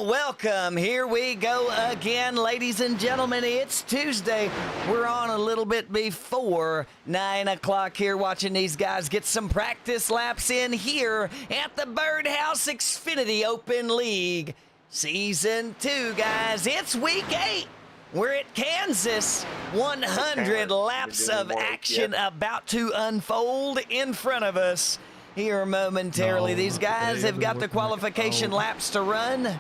Well, welcome. Here we go again, ladies and gentlemen. It's Tuesday. We're on a little bit before 9 o'clock here watching these guys get some practice laps in here at the Birdhouse Xfinity Open League. Season 2, guys. It's week 8. We're at Kansas. 100 laps of action about to unfold in front of us here momentarily. These guys have got the qualification laps to run.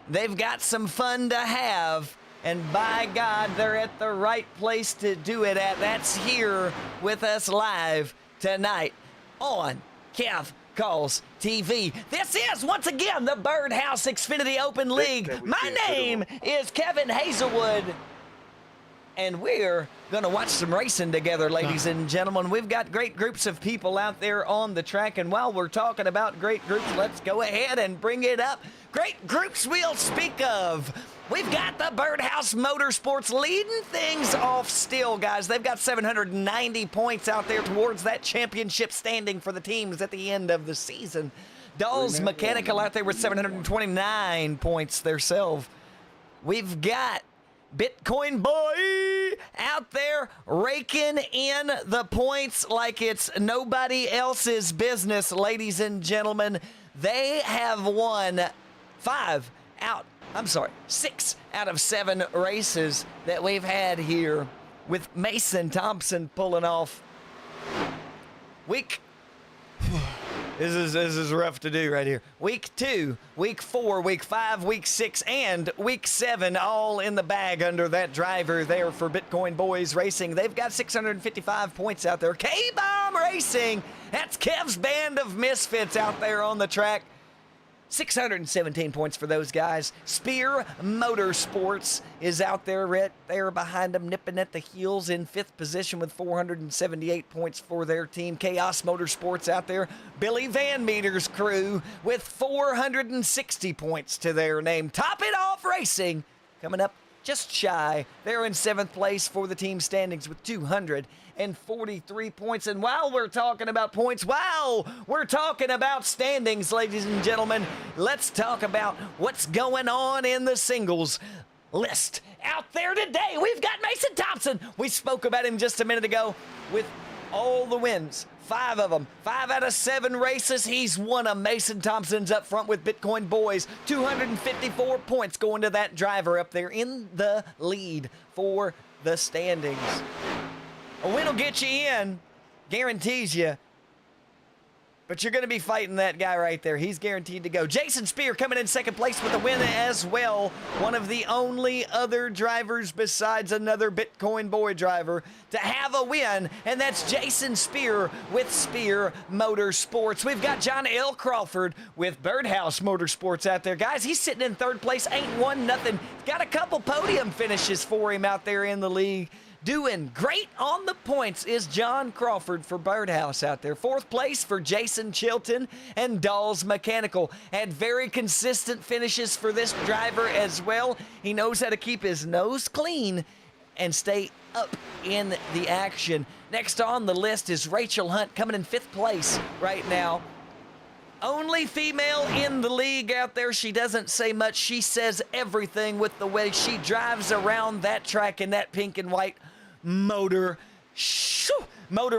They've got some fun to have. And by God, they're at the right place to do it at. That's here with us live tonight on Kev Calls TV. This is, once again, the Birdhouse Xfinity Open League. My name is Kevin Hazelwood, and we're going to watch some racing together, ladies and gentlemen. We've got great groups of people out there on the track, and while we're talking about great groups, let's go ahead and bring it up. Great groups we'll speak of. We've got the Birdhouse Motorsports leading things off still, guys. They've got 790 points out there towards that championship standing for the teams at the end of the season. Dawes Mechanical out there with 729 points themselves. We've got Bitcoin Boy out there raking in the points like it's nobody else's business, ladies and gentlemen. They have won 6 out of 7 races that we've had here, with Mason Thompson pulling off. This is rough to do right here. Week 2, week 4, week 5, week 6, and week 7 all in the bag under that driver there for Bitcoin Boys Racing. They've got 655 points out there. K-Bomb Racing, that's Kev's band of misfits out there on the track. 617 points for those guys. Spear Motorsports is out there right there behind them, nipping at the heels in 5th position with 478 points for their team. Chaos Motorsports out there. Billy Van Meter's crew with 460 points to their name. Top It Off Racing coming up just shy. They're in 7th place for the team standings with 243 points. And while we're talking about points, we're talking about standings, ladies and gentlemen, let's talk about what's going on in the singles list out there today. We've got Mason Thompson. We spoke about him just a minute ago with all the wins. 5 of them. 5 out of 7 races. He's won them. Mason Thompson's up front with Bitcoin Boys. 254 points going to that driver up there in the lead for the standings. A win will get you in. Guarantees you. But you're going to be fighting that guy right there. He's guaranteed to go. Jason Spear coming in 2nd place with a win as well. One of the only other drivers besides another Bitcoin Boy driver to have a win, and that's Jason Spear with Spear Motorsports. We've got John L. Crawford with Birdhouse Motorsports out there. Guys, he's sitting in 3rd place. Ain't won nothing. Got a couple podium finishes for him out there in the league. Doing great on the points is John Crawford for Birdhouse out there. 4th place for Jason Chilton and Dawes Mechanical. Had very consistent finishes for this driver as well. He knows how to keep his nose clean and stay up in the action. Next on the list is Rachel Hunt coming in 5th place right now. Only female in the league out there. She doesn't say much. She says everything with the way she drives around that track in that pink and white motor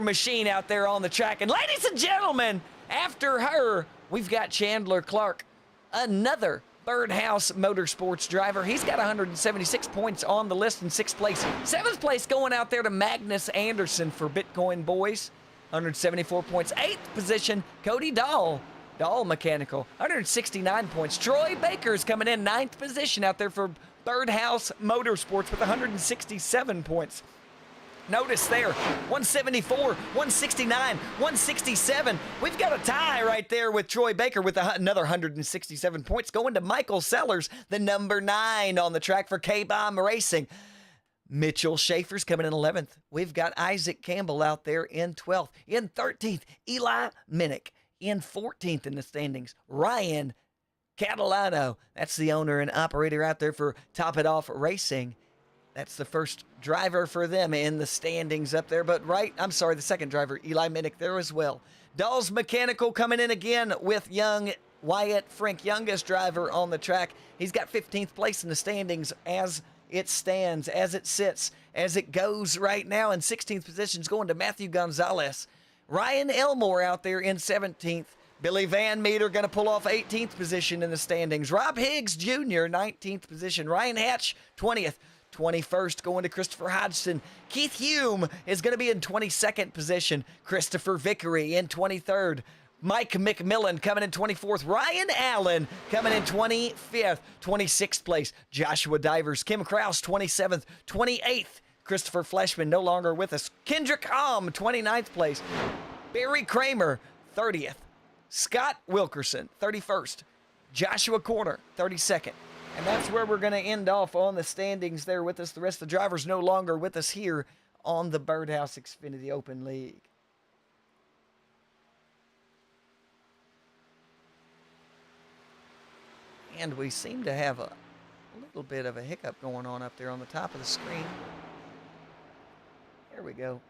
machine out there on the track. And ladies and gentlemen, after her, we've got Chandler Clark, another Birdhouse Motorsports driver. He's got 176 points on the list in 6th place. 7th place going out there to Magnus Anderson for Bitcoin Boys, 174 points. 8th position, Cody Dahl Mechanical, 169 points. Troy Baker's coming in 9th position out there for Birdhouse Motorsports with 167 points. Notice there, 174, 169, 167. We've got a tie right there with Troy Baker with another 167 points going to Michael Sellers, the number 9 on the track for K-Bomb Racing. Mitchell Schaefer's coming in 11th. We've got Isaac Campbell out there in 12th. In 13th, Eli Minnick. In 14th in the standings, Ryan Catalano. That's the owner and operator out there for Top It Off Racing. That's the first driver for them in the standings up there. But the second driver, Eli Minnick, there as well. Dawes Mechanical coming in again with young Wyatt Frank, youngest driver on the track. He's got 15th place in the standings as it stands, as it sits, as it goes right now. In 16th position is going to Matthew Gonzalez. Ryan Elmore out there in 17th. Billy Van Meter going to pull off 18th position in the standings. Rob Higgs Jr., 19th position. Ryan Hatch, 20th. 21st going to Christopher Hodgson. Keith Hume is going to be in 22nd position. Christopher Vickery in 23rd. Mike McMillan coming in 24th. Ryan Allen coming in 25th. 26th place, Joshua Divers. Kim Kraus, 27th. 28th, Christopher Fleshman, no longer with us. Kendrick Hom, 29th place. Barry Kramer, 30th. Scott Wilkerson, 31st. Joshua Corner, 32nd. And that's where we're going to end off on the standings there with us. The rest of the drivers no longer with us here on the Birdhouse Xfinity Open League. And we seem to have a little bit of a hiccup going on up there on the top of the screen. There we go.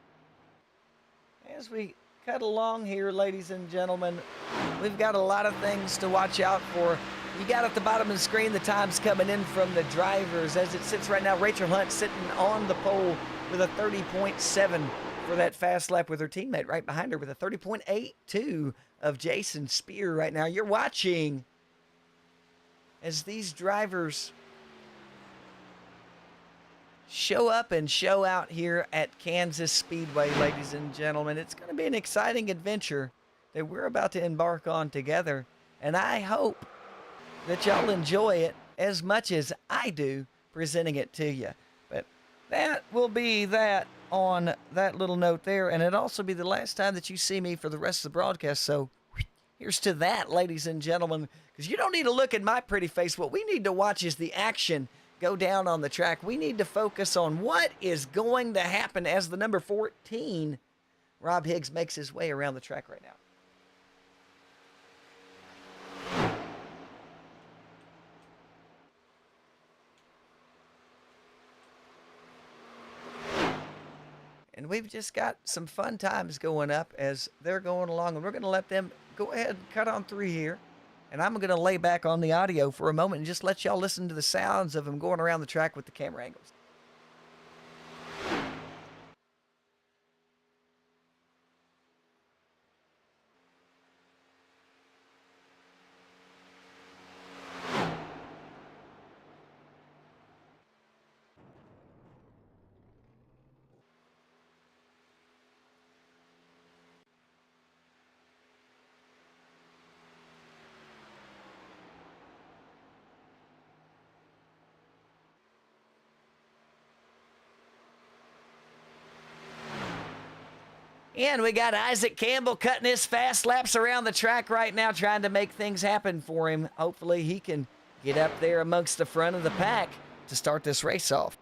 As we cut along here, ladies and gentlemen, we've got a lot of things to watch out for. You got at the bottom of the screen the times coming in from the drivers. As it sits right now, Rachel Hunt sitting on the pole with a 30.7 for that fast lap, with her teammate right behind her with a 30.82 of Jason Spear right now. You're watching as these drivers show up and show out here at Kansas Speedway, ladies and gentlemen. It's going to be an exciting adventure that we're about to embark on together, and I hope that y'all enjoy it as much as I do presenting it to you. But that will be that on that little note there, and it'll also be the last time that you see me for the rest of the broadcast. So here's to that, ladies and gentlemen, because you don't need to look at my pretty face. What we need to watch is the action go down on the track. We need to focus on what is going to happen as the number 14, Rob Higgs, makes his way around the track right now. And we've just got some fun times going up as they're going along. And we're going to let them go ahead and cut on through here. And I'm going to lay back on the audio for a moment and just let y'all listen to the sounds of them going around the track with the camera angles. And we got Isaac Campbell cutting his fast laps around the track right now, trying to make things happen for him. Hopefully he can get up there amongst the front of the pack to start this race off.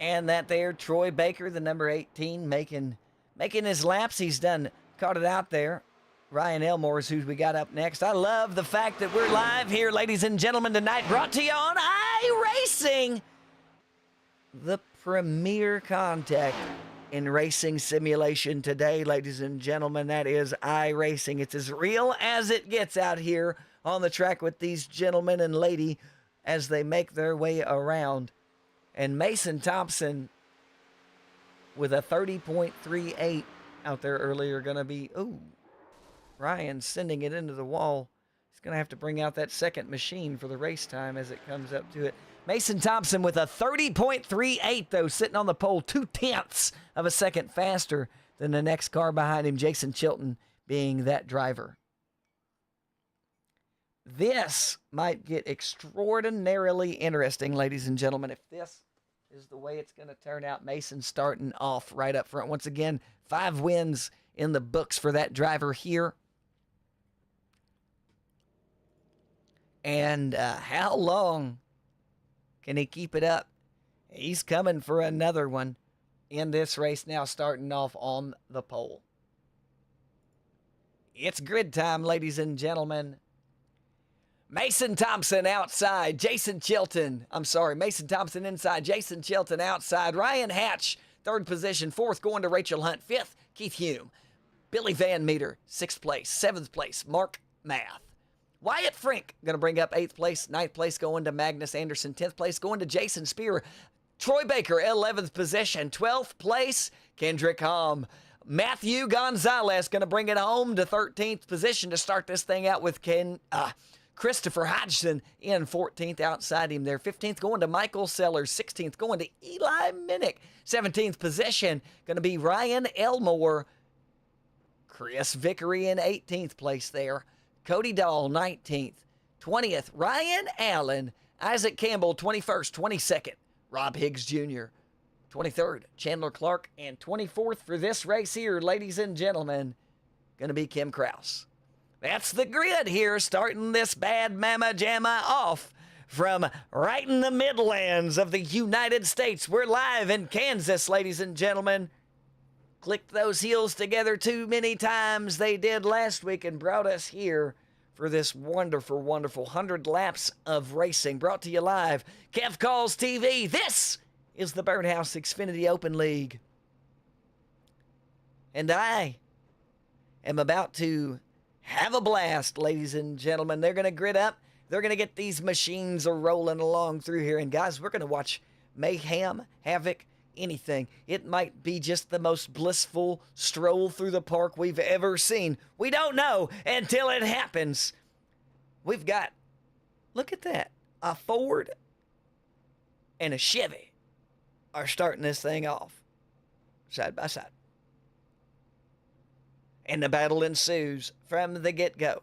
And that there, Troy Baker, the number 18, making his laps. He's caught it out there. Ryan Elmore is who we got up next. I love the fact that we're live here, ladies and gentlemen, tonight, brought to you on iRacing, the premier contact in racing simulation today, ladies and gentlemen. That is iRacing. It's as real as it gets out here on the track with these gentlemen and lady as they make their way around. And Mason Thompson with a 30.38 out there earlier going to be, Ryan sending it into the wall. He's going to have to bring out that second machine for the race time as it comes up to it. Mason Thompson with a 30.38, though, sitting on the pole 0.2 of a second faster than the next car behind him, Jason Chilton being that driver. This might get extraordinarily interesting, ladies and gentlemen, if this is the way it's going to turn out. Mason starting off right up front. Once again, 5 wins in the books for that driver here. And how long can he keep it up? He's coming for another one in this race now, starting off on the pole. It's grid time, ladies and gentlemen. Mason Thompson outside, Mason Thompson inside, Jason Chilton outside. Ryan Hatch, third position. Fourth going to Rachel Hunt. Fifth, Keith Hume. Billy Van Meter, sixth place. Seventh place, Mark Math. Wyatt Frink going to bring up eighth place. Ninth place going to Magnus Anderson. 10th place going to Jason Spear. Troy Baker, 11th position. 12th place, Kendrick Hom. Matthew Gonzalez going to bring it home to 13th position to start this thing out with Christopher Hodgson in 14th. Outside him there. 15th going to Michael Sellers. 16th going to Eli Minnick. 17th position going to be Ryan Elmore. Chris Vickery in 18th place there. Cody Dahl, 19th. 20th, Ryan Allen. Isaac Campbell, 21st. 22nd, Rob Higgs Jr. 23rd, Chandler Clark. And 24th for this race here, ladies and gentlemen, going to be Kim Kraus. That's the grid here, starting this bad mama jamma off from right in the Midlands of the United States. We're live in Kansas, ladies and gentlemen. Clicked those heels together too many times. They did last week and brought us here for this wonderful, wonderful 100 laps of racing. Brought to you live, Kev Calls TV. This is the Birdhouse Xfinity Open League. And I am about to have a blast, ladies and gentlemen. They're going to grid up. They're going to get these machines rolling along through here. And guys, we're going to watch mayhem, havoc, anything. It might be just the most blissful stroll through the park we've ever seen. We don't know until it happens. We've got, look at that, a Ford and a Chevy are starting this thing off side by side. And the battle ensues from the get-go.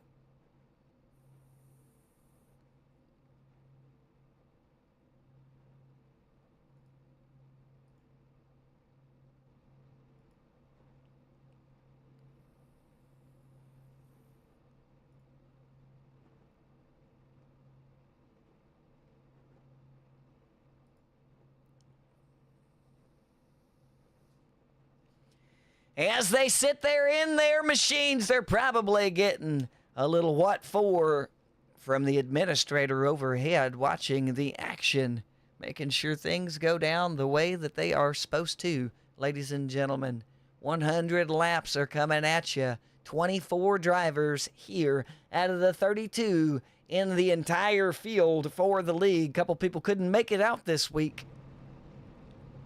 As they sit there in their machines, they're probably getting a little what for from the administrator overhead, watching the action, making sure things go down the way that they are supposed to. Ladies and gentlemen, 100 laps are coming at you. 24 drivers here out of the 32 in the entire field for the league. A couple people couldn't make it out this week,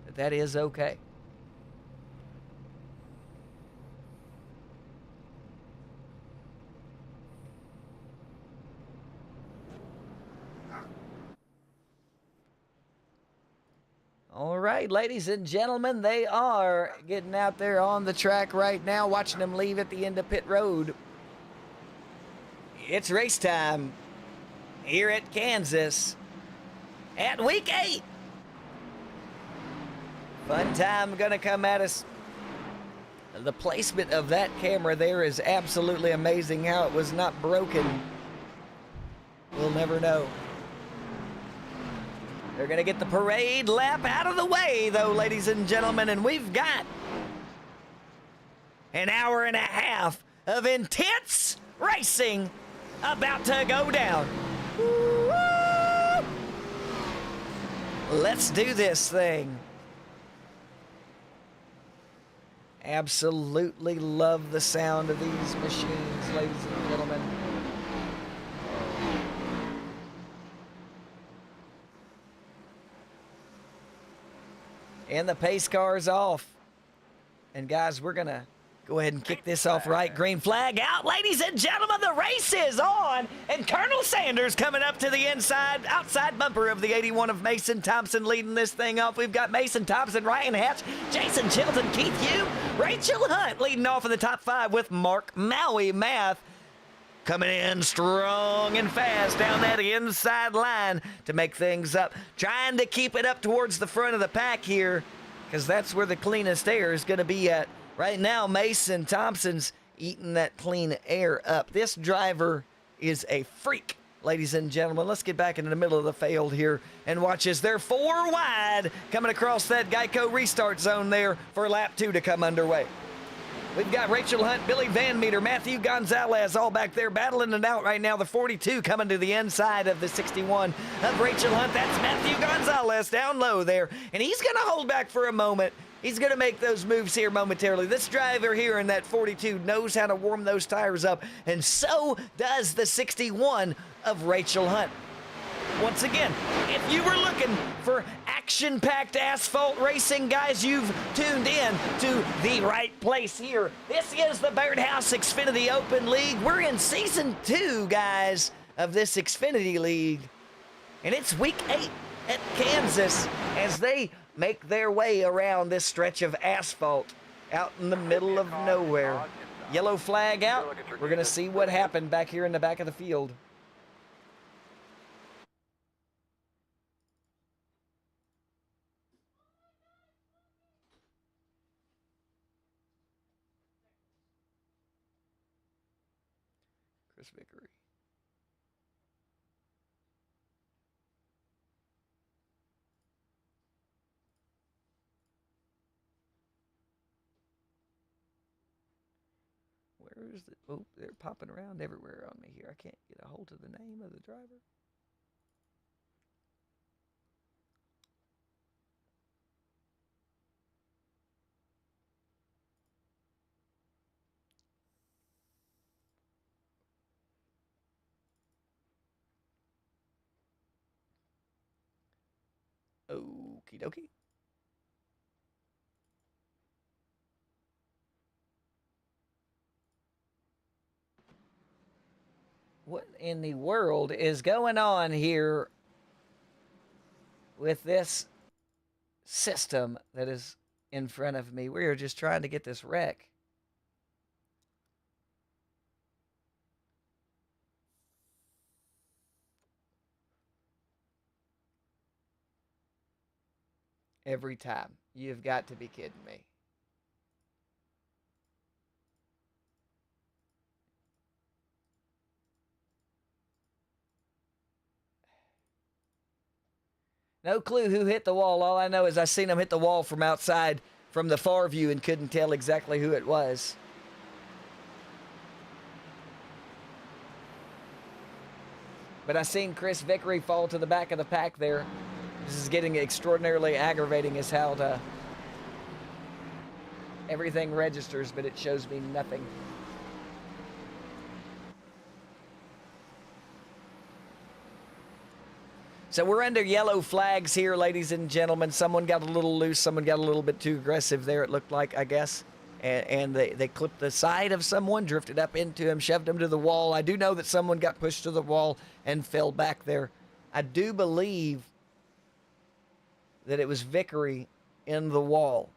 but that is okay. All right, ladies and gentlemen, they are getting out there on the track right now, watching them leave at the end of pit road. It's race time here at Kansas at week 8. Fun time going to come at us. The placement of that camera there is absolutely amazing. How it was not broken, we'll never know. They're going to get the parade lap out of the way, though, ladies and gentlemen, and we've got an hour and a half of intense racing about to go down. Woo! Let's do this thing. Absolutely love the sound of these machines, ladies and gentlemen. And the pace car is off. And guys, we're going to go ahead and kick this off right. Green flag out. Ladies and gentlemen, the race is on. And Colonel Sanders coming up to the outside bumper of the 81 of Mason Thompson leading this thing off. We've got Mason Thompson, Ryan Hatch, Jason Chilton, Keith Hume, Rachel Hunt leading off in the top 5 with Mark Maui Math coming in strong and fast down that inside line to make things up. Trying to keep it up towards the front of the pack here, because that's where the cleanest air is going to be at. Right now, Mason Thompson's eating that clean air up. This driver is a freak, ladies and gentlemen. Let's get back into the middle of the field here and watch as they're 4 wide coming across that Geico restart zone there for lap 2 to come underway. We've got Rachel Hunt, Billy Van Meter, Matthew Gonzalez all back there battling it out right now. The 42 coming to the inside of the 61 of Rachel Hunt. That's Matthew Gonzalez down low there. And he's going to hold back for a moment. He's going to make those moves here momentarily. This driver here in that 42 knows how to warm those tires up. And so does the 61 of Rachel Hunt. Once again, if you were looking for action-packed asphalt racing, guys, you've tuned in to the right place here. This is the Birdhouse Xfinity Open League. We're in Season 2, guys, of this Xfinity League. And it's Week 8 at Kansas as they make their way around this stretch of asphalt out in the middle of nowhere. Yellow flag out. We're going to see what happened back here in the back of the field. Chris Vickery. Where is it? Oh, they're popping around everywhere on me here. I can't get a hold of the name of the driver. Okie dokie. What in the world is going on here with this system that is in front of me? We are just trying to get this wreck. Every time. You've got to be kidding me. No clue who hit the wall. All I know is I seen him hit the wall from outside from the far view and couldn't tell exactly who it was. But I seen Chris Vickery fall to the back of the pack there. This is getting extraordinarily aggravating as how everything registers, but it shows me nothing. So we're under yellow flags here, ladies and gentlemen. Someone got a little loose. Someone got a little bit too aggressive there, it looked like, I guess. And they clipped the side of someone, drifted up into him, shoved him to the wall. I do know that someone got pushed to the wall and fell back there. I do believe that it was Vickery in the wall.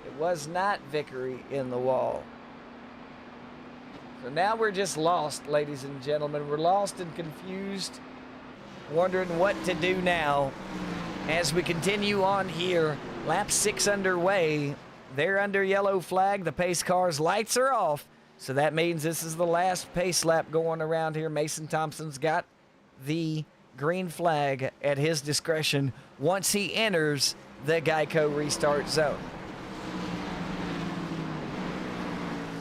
It was not Vickery in the wall. So now we're just lost, ladies and gentlemen. We're lost and confused, wondering what to do now as we continue on here. Lap 6 underway. They're under yellow flag. The pace car's lights are off. So that means this is the last pace lap going around here. Mason Thompson's got the green flag at his discretion once he enters the Geico restart zone.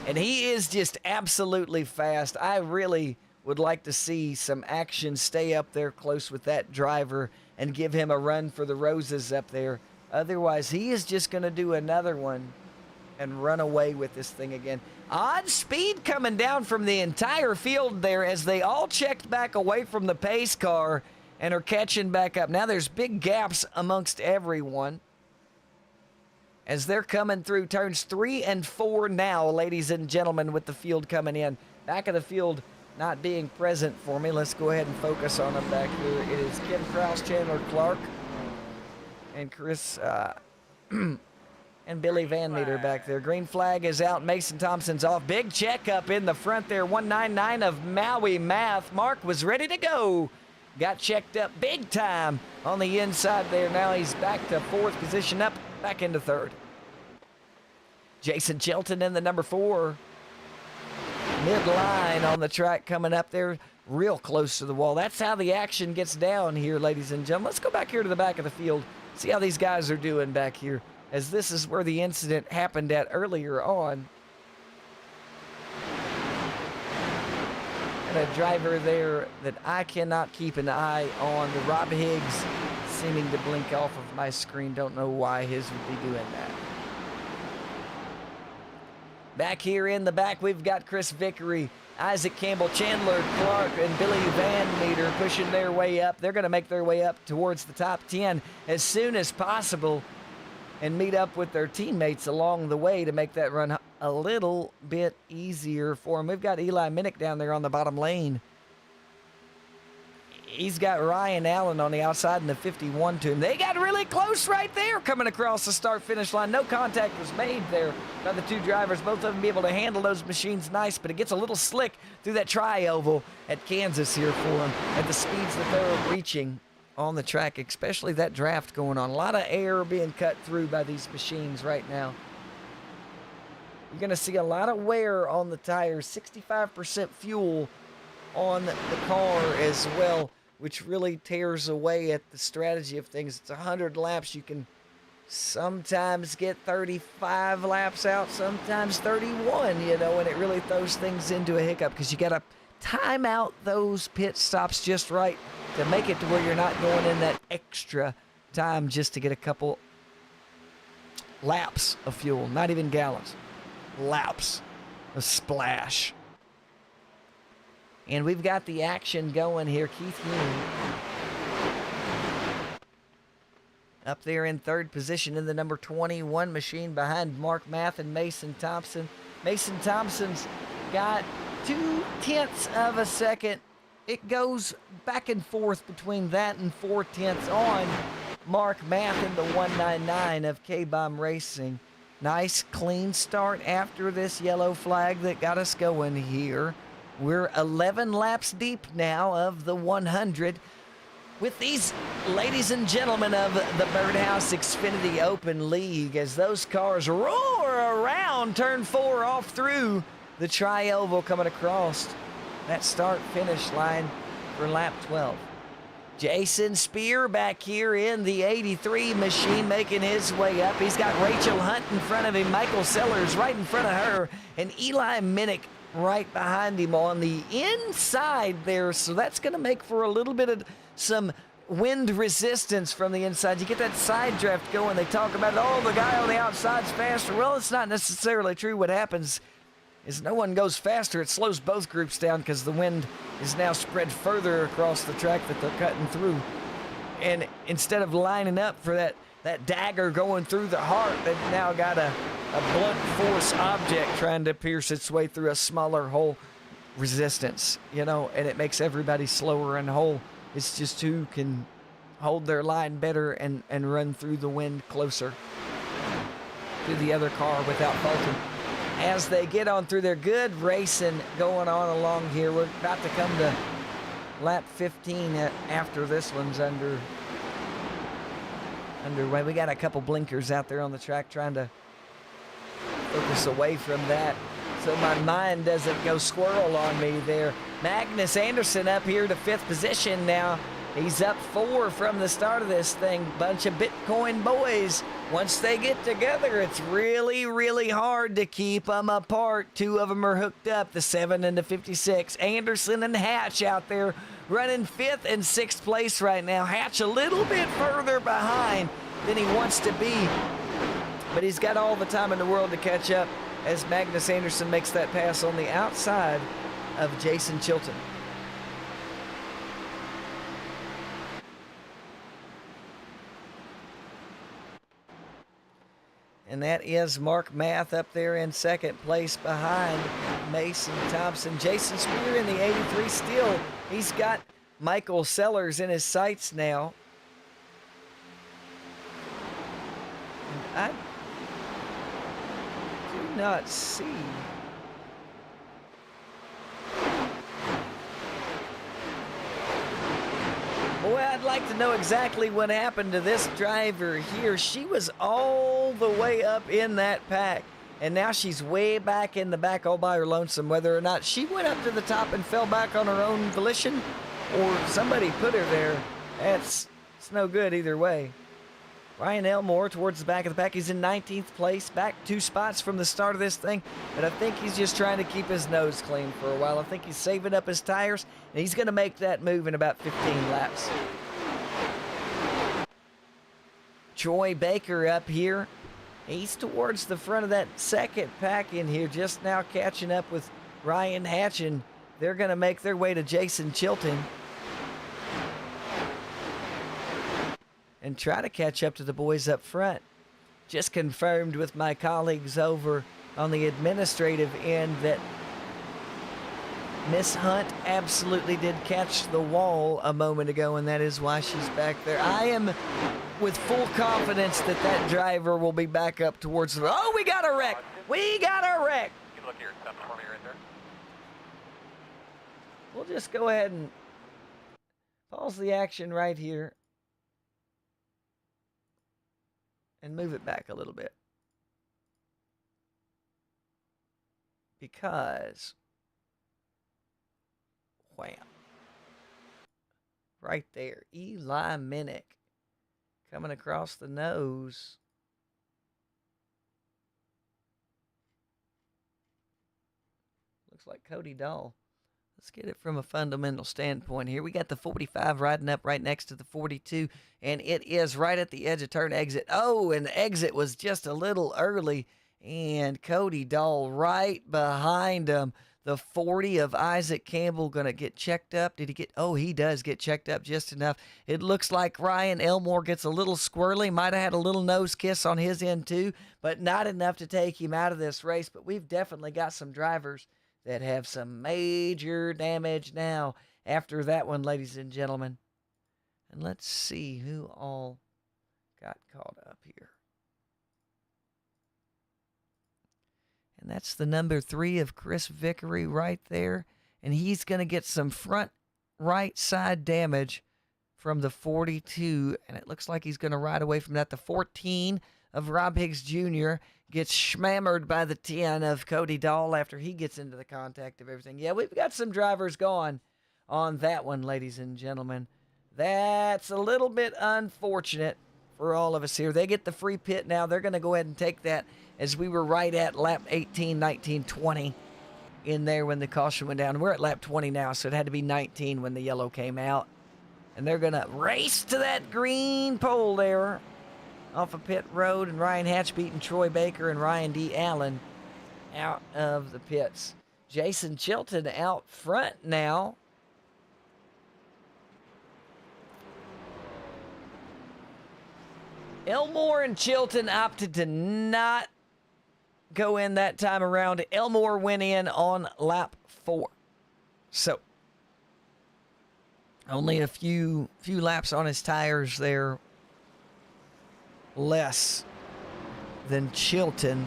And he is just absolutely fast. I really would like to see some action stay up there close with that driver and give him a run for the roses up there. Otherwise, he is just going to do another one and run away with this thing again. Odd speed coming down from the entire field there as they all checked back away from the pace car and are catching back up. Now there's big gaps amongst everyone as they're coming through turns 3 and 4 now, ladies and gentlemen, with the field coming in. Back of the field not being present for me. Let's go ahead and focus on them back here. It is Kim Krause, Chandler Clark, and Chris and Billy Van Meter back there. Green flag is out. Mason Thompson's off. Big checkup in the front there. 199 of Maui Math. Mark was ready to go. Got checked up big time on the inside there. Now he's back to fourth position up, back into third. Jason Chilton in the number 4. Midline on the track coming up there, real close to the wall. That's how the action gets down here, ladies and gentlemen. Let's go back here to the back of the field, see how these guys are doing back here, as this is where the incident happened at earlier on. And a driver there that I cannot keep an eye on, the Rob Higgs, seeming to blink off of my screen. Don't know why his would be doing that. Back here in the back, we've got Chris Vickery, Isaac Campbell, Chandler Clark, and Billy Van Meter pushing their way up. They're going to make their way up towards the top 10 as soon as possible and meet up with their teammates along the way to make that run a little bit easier for them. We've got Eli Minnick down there on the bottom lane. He's got Ryan Allen on the outside in the 51 to him. They got really close right there coming across the start-finish line. No contact was made there by the two drivers. Both of them be able to handle those machines nice, but it gets a little slick through that tri-oval at Kansas here for them at the speeds that they're reaching on the track, especially that draft going on. A lot of air being cut through by these machines right now. You're going to see a lot of wear on the tires, 65% fuel on the car as well, which really tears away at the strategy of things. It's 100 laps. You can sometimes get 35 laps out, sometimes 31, and it really throws things into a hiccup because you got to time out those pit stops just right to make it to where you're not going in that extra time just to get a couple laps of fuel, not even gallons, laps, a splash. And we've got the action going here. Keith Hume up there in third position in the number 21 machine behind Mark Math and Mason Thompson. Mason Thompson's got 0.2 of a second. It goes back and forth between that and 0.4 on Mark Math in the 199 of K-Bomb Racing. Nice clean start after this yellow flag that got us going here. We're 11 laps deep now of the 100 with these ladies and gentlemen of the Birdhouse Xfinity Open League as those cars roar around turn 4 off through the tri-oval coming across that start-finish line for lap 12. Jason Spear back here in the 83 machine making his way up. He's got Rachel Hunt in front of him, Michael Sellers right in front of her, and Eli Minnick right behind him on the inside there. So that's going to make for a little bit of some wind resistance from the inside. You get that side draft going. They talk about, the guy on the outside's faster. Well, it's not necessarily true. What happens is no one goes faster. It slows both groups down because the wind is now spread further across the track that they're cutting through. And instead of lining up for that dagger going through the heart, they've now got a blunt force object trying to pierce its way through a smaller hole resistance, and it makes everybody slower in the hole. It's just who can hold their line better and run through the wind closer to the other car without faulting. As they get on through their good racing going on along here, we're about to come to lap 15 after this one's underway. We got a couple blinkers out there on the track trying to focus away from that so my mind doesn't go squirrel on me there. Magnus Anderson up here to 5th position now. He's up 4 from the start of this thing. Bunch of Bitcoin boys. Once they get together, it's really, really hard to keep them apart. 2 of them are hooked up, the 7 and the 56. Anderson and Hatch out there running 5th and 6th place right now. Hatch a little bit further behind than he wants to be, but he's got all the time in the world to catch up as Magnus Anderson makes that pass on the outside of Jason Chilton. And that is Mark Math up there in 2nd place behind Mason Thompson. Jason Spear in the 83 still. He's got Michael Sellers in his sights now. not see. Boy, I'd like to know exactly what happened to this driver here. She was all the way up in that pack, and now she's way back in the back all by her lonesome. Whether or not she went up to the top and fell back on her own volition, or somebody put her there, it's no good either way. Ryan Elmore towards the back of the pack. He's in 19th place, back 2 spots from the start of this thing, but I think he's just trying to keep his nose clean for a while. I think he's saving up his tires, and he's going to make that move in about 15 laps. Troy Baker up here. He's towards the front of that second pack in here, just now catching up with Ryan Hatch, and they're going to make their way to Jason Chilton and try to catch up to the boys up front. Just confirmed with my colleagues over on the administrative end that Miss Hunt absolutely did catch the wall a moment ago, and that is why she's back there. I am with full confidence that that driver will be back up towards the... Oh, we got a wreck! We got a wreck! You can look here, step for me right there. We'll just go ahead and pause the action right here and move it back a little bit. Because, wham, right there, Eli Minnick coming across the nose. Looks like Cody Dahl. Let's get it from a fundamental standpoint here. We got the 45 riding up right next to the 42, and it is right at the edge of turn exit. Oh, and the exit was just a little early, and Cody Dahl right behind him. The 40 of Isaac Campbell going to get checked up. Did he get? Oh, he does get checked up just enough. It looks like Ryan Elmore gets a little squirrely. Might have had a little nose kiss on his end too, but not enough to take him out of this race. But we've definitely got some drivers that have some major damage now after that one, ladies and gentlemen. And let's see who all got caught up here. And that's the number 3 of Chris Vickery right there. And he's going to get some front right side damage from the 42. And it looks like he's going to ride away from that. The 14 of Rob Higgs Jr. gets schmammered by the 10 of Cody Dahl after he gets into the contact of everything. Yeah, we've got some drivers gone on that one, ladies and gentlemen. That's a little bit unfortunate for all of us here. They get the free pit now. They're going to go ahead and take that, as we were right at lap 18, 19, 20 in there when the caution went down. We're at lap 20 now, so it had to be 19 when the yellow came out. And they're going to race to that green pole there off of pit road, and Ryan Hatch beating Troy Baker and Ryan D. Allen out of the pits. Jason Chilton out front now. Elmore and Chilton opted to not go in that time around. Elmore went in on lap 4. So, only a few laps on his tires there, less than Chilton.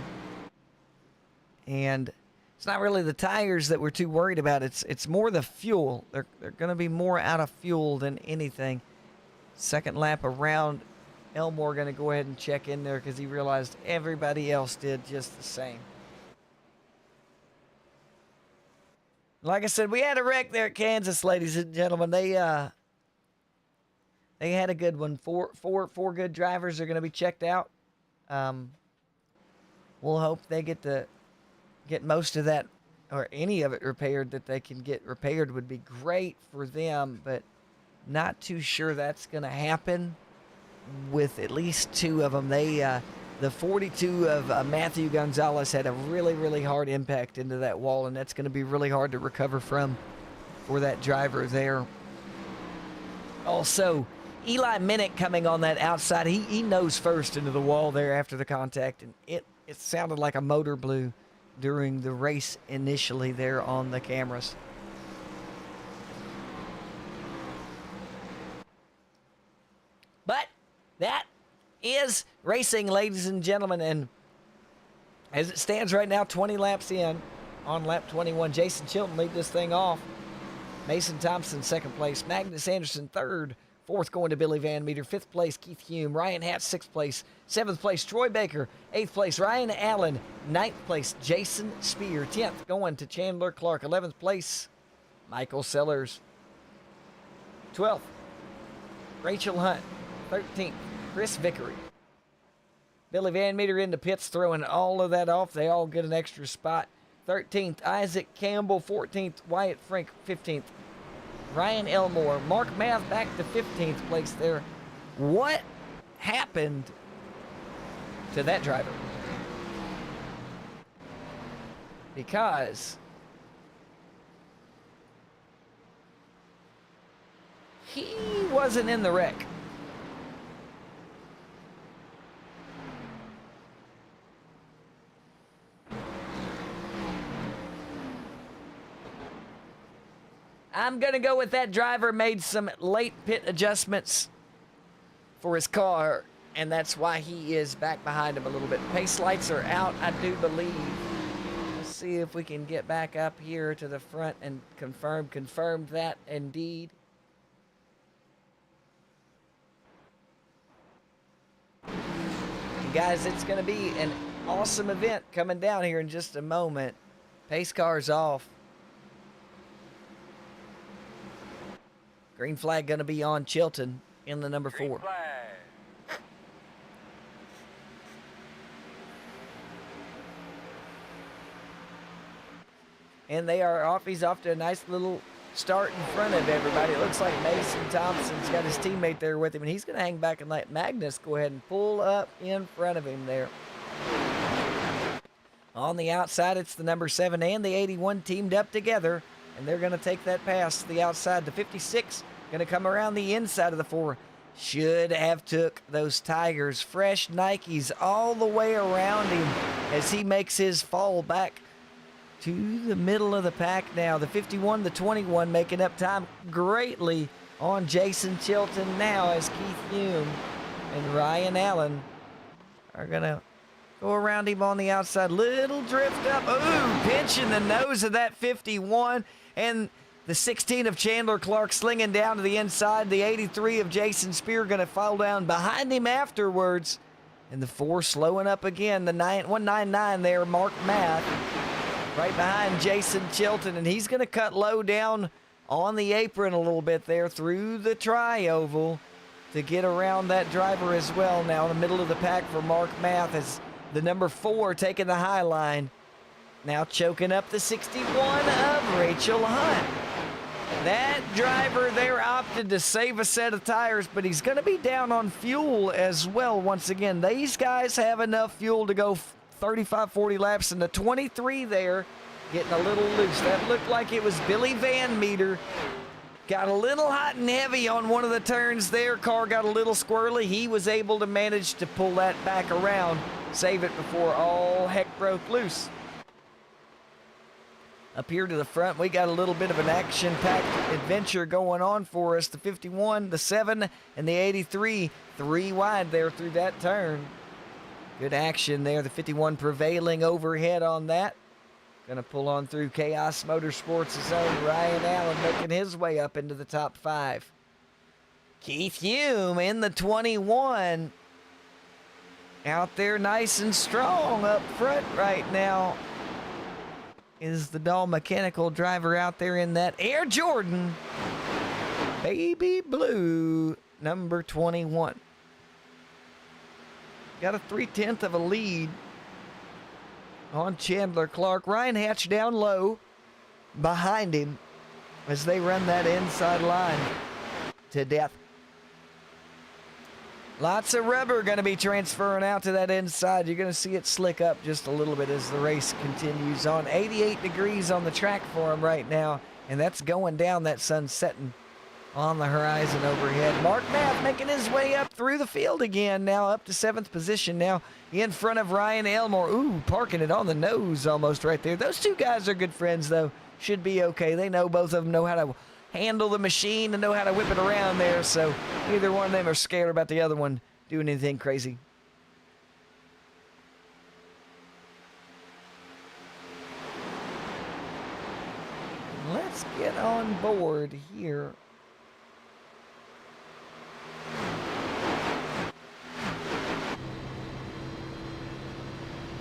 And it's not really the tires that we're too worried about. It's more the fuel. They're going to be more out of fuel than anything. Second lap around, Elmore going to go ahead and check in there because he realized everybody else did just the same. Like I said, we had a wreck there at Kansas, ladies and gentlemen. They had a good one. Four good drivers are going to be checked out. We'll hope they get most of that, or any of it repaired that they can get repaired would be great for them, but not too sure that's going to happen with at least 2 of them. The 42 of Matthew Gonzalez had a really, really hard impact into that wall, and that's going to be really hard to recover from for that driver there. Also, Eli Minnick coming on that outside. He nose first into the wall there after the contact, and it sounded like a motor blew during the race initially there on the cameras. But that is racing, ladies and gentlemen, and As it stands right now, 20 laps in on lap 21. Jason Chilton lead this thing off. Mason Thompson, second place. Magnus Anderson, third. Fourth going to Billy Van Meter. Fifth place, Keith Hume. Ryan Hatch, sixth place. Seventh place, Troy Baker. Eighth place, Ryan Allen. Ninth place, Jason Spear. 10th going to Chandler Clark. 11th place, Michael Sellers. 12th, Rachel Hunt. 13th, Chris Vickery. Billy Van Meter in the pits, throwing all of that off. They all get an extra spot. 13th, Isaac Campbell. 14th, Wyatt Frank. 15th, Ryan Elmore. Mark Math back to 15th place there. What happened to that driver? Because he wasn't in the wreck. I'm going to go with that driver made some late pit adjustments for his car, and that's why he is back behind him a little bit. Pace lights are out, I do believe. Let's see if we can get back up here to the front and confirm that indeed. And guys, it's going to be an awesome event coming down here in just a moment. Pace car's off. Green flag going to be on Chilton in the number 4. And they are off. He's off to a nice little start in front of everybody. It looks like Mason Thompson's got his teammate there with him, and he's going to hang back and let Magnus go ahead and pull up in front of him there. On the outside, it's the number 7 and the 81 teamed up together. And they're going to take that pass to the outside. The 56 going to come around the inside of the 4. Should have took those Tigers. Fresh Nikes all the way around him as he makes his fall back to the middle of the pack now. The 51, the 21 making up time greatly on Jason Chilton now as Keith Hume and Ryan Allen are going to go around him on the outside. Little drift up. Ooh, pinching the nose of that 51. And the 16 of Chandler Clark slinging down to the inside. The 83 of Jason Spear going to fall down behind him afterwards. And the 4 slowing up again. The 199 there, Mark Math, right behind Jason Chilton. And he's going to cut low down on the apron a little bit there through the tri-oval to get around that driver as well. Now in the middle of the pack for Mark Math as the number 4 taking the high line. Now choking up the 61 of Rachel Hunt. That driver there opted to save a set of tires, but he's going to be down on fuel as well once again. These guys have enough fuel to go 35, 40 laps, and the 23 there getting a little loose. That looked like it was Billy Van Meter. Got a little hot and heavy on one of the turns there. Car got a little squirrely. He was able to manage to pull that back around, save it before all heck broke loose. Up here to the front, we got a little bit of an action-packed adventure going on for us. The 51, the 7, and the 83, 3 wide there through that turn. Good action there. The 51 prevailing overhead on that. Going to pull on through Chaos Motorsports' own Ryan Allen, making his way up into the top 5. Keith Hume in the 21. Out there nice and strong up front right now is the Dahl Mechanical driver out there in that Air Jordan baby blue number 21. Got a 3/10 of a lead on Chandler Clark. Ryan Hatch down low behind him as they run that inside line to death. Lots of rubber going to be transferring out to that inside. You're going to see it slick up just a little bit as the race continues on. 88 degrees on the track for him right now, and that's going down. That sun setting on the horizon overhead. Mark Math making his way up through the field again, now up to 7th position now in front of Ryan Elmore. Ooh, parking it on the nose almost right there. Those two guys are good friends, though. Should be okay. They know, both of them know how to handle the machine and know how to whip it around there, so neither one of them are scared about the other one doing anything crazy. let's get on board here.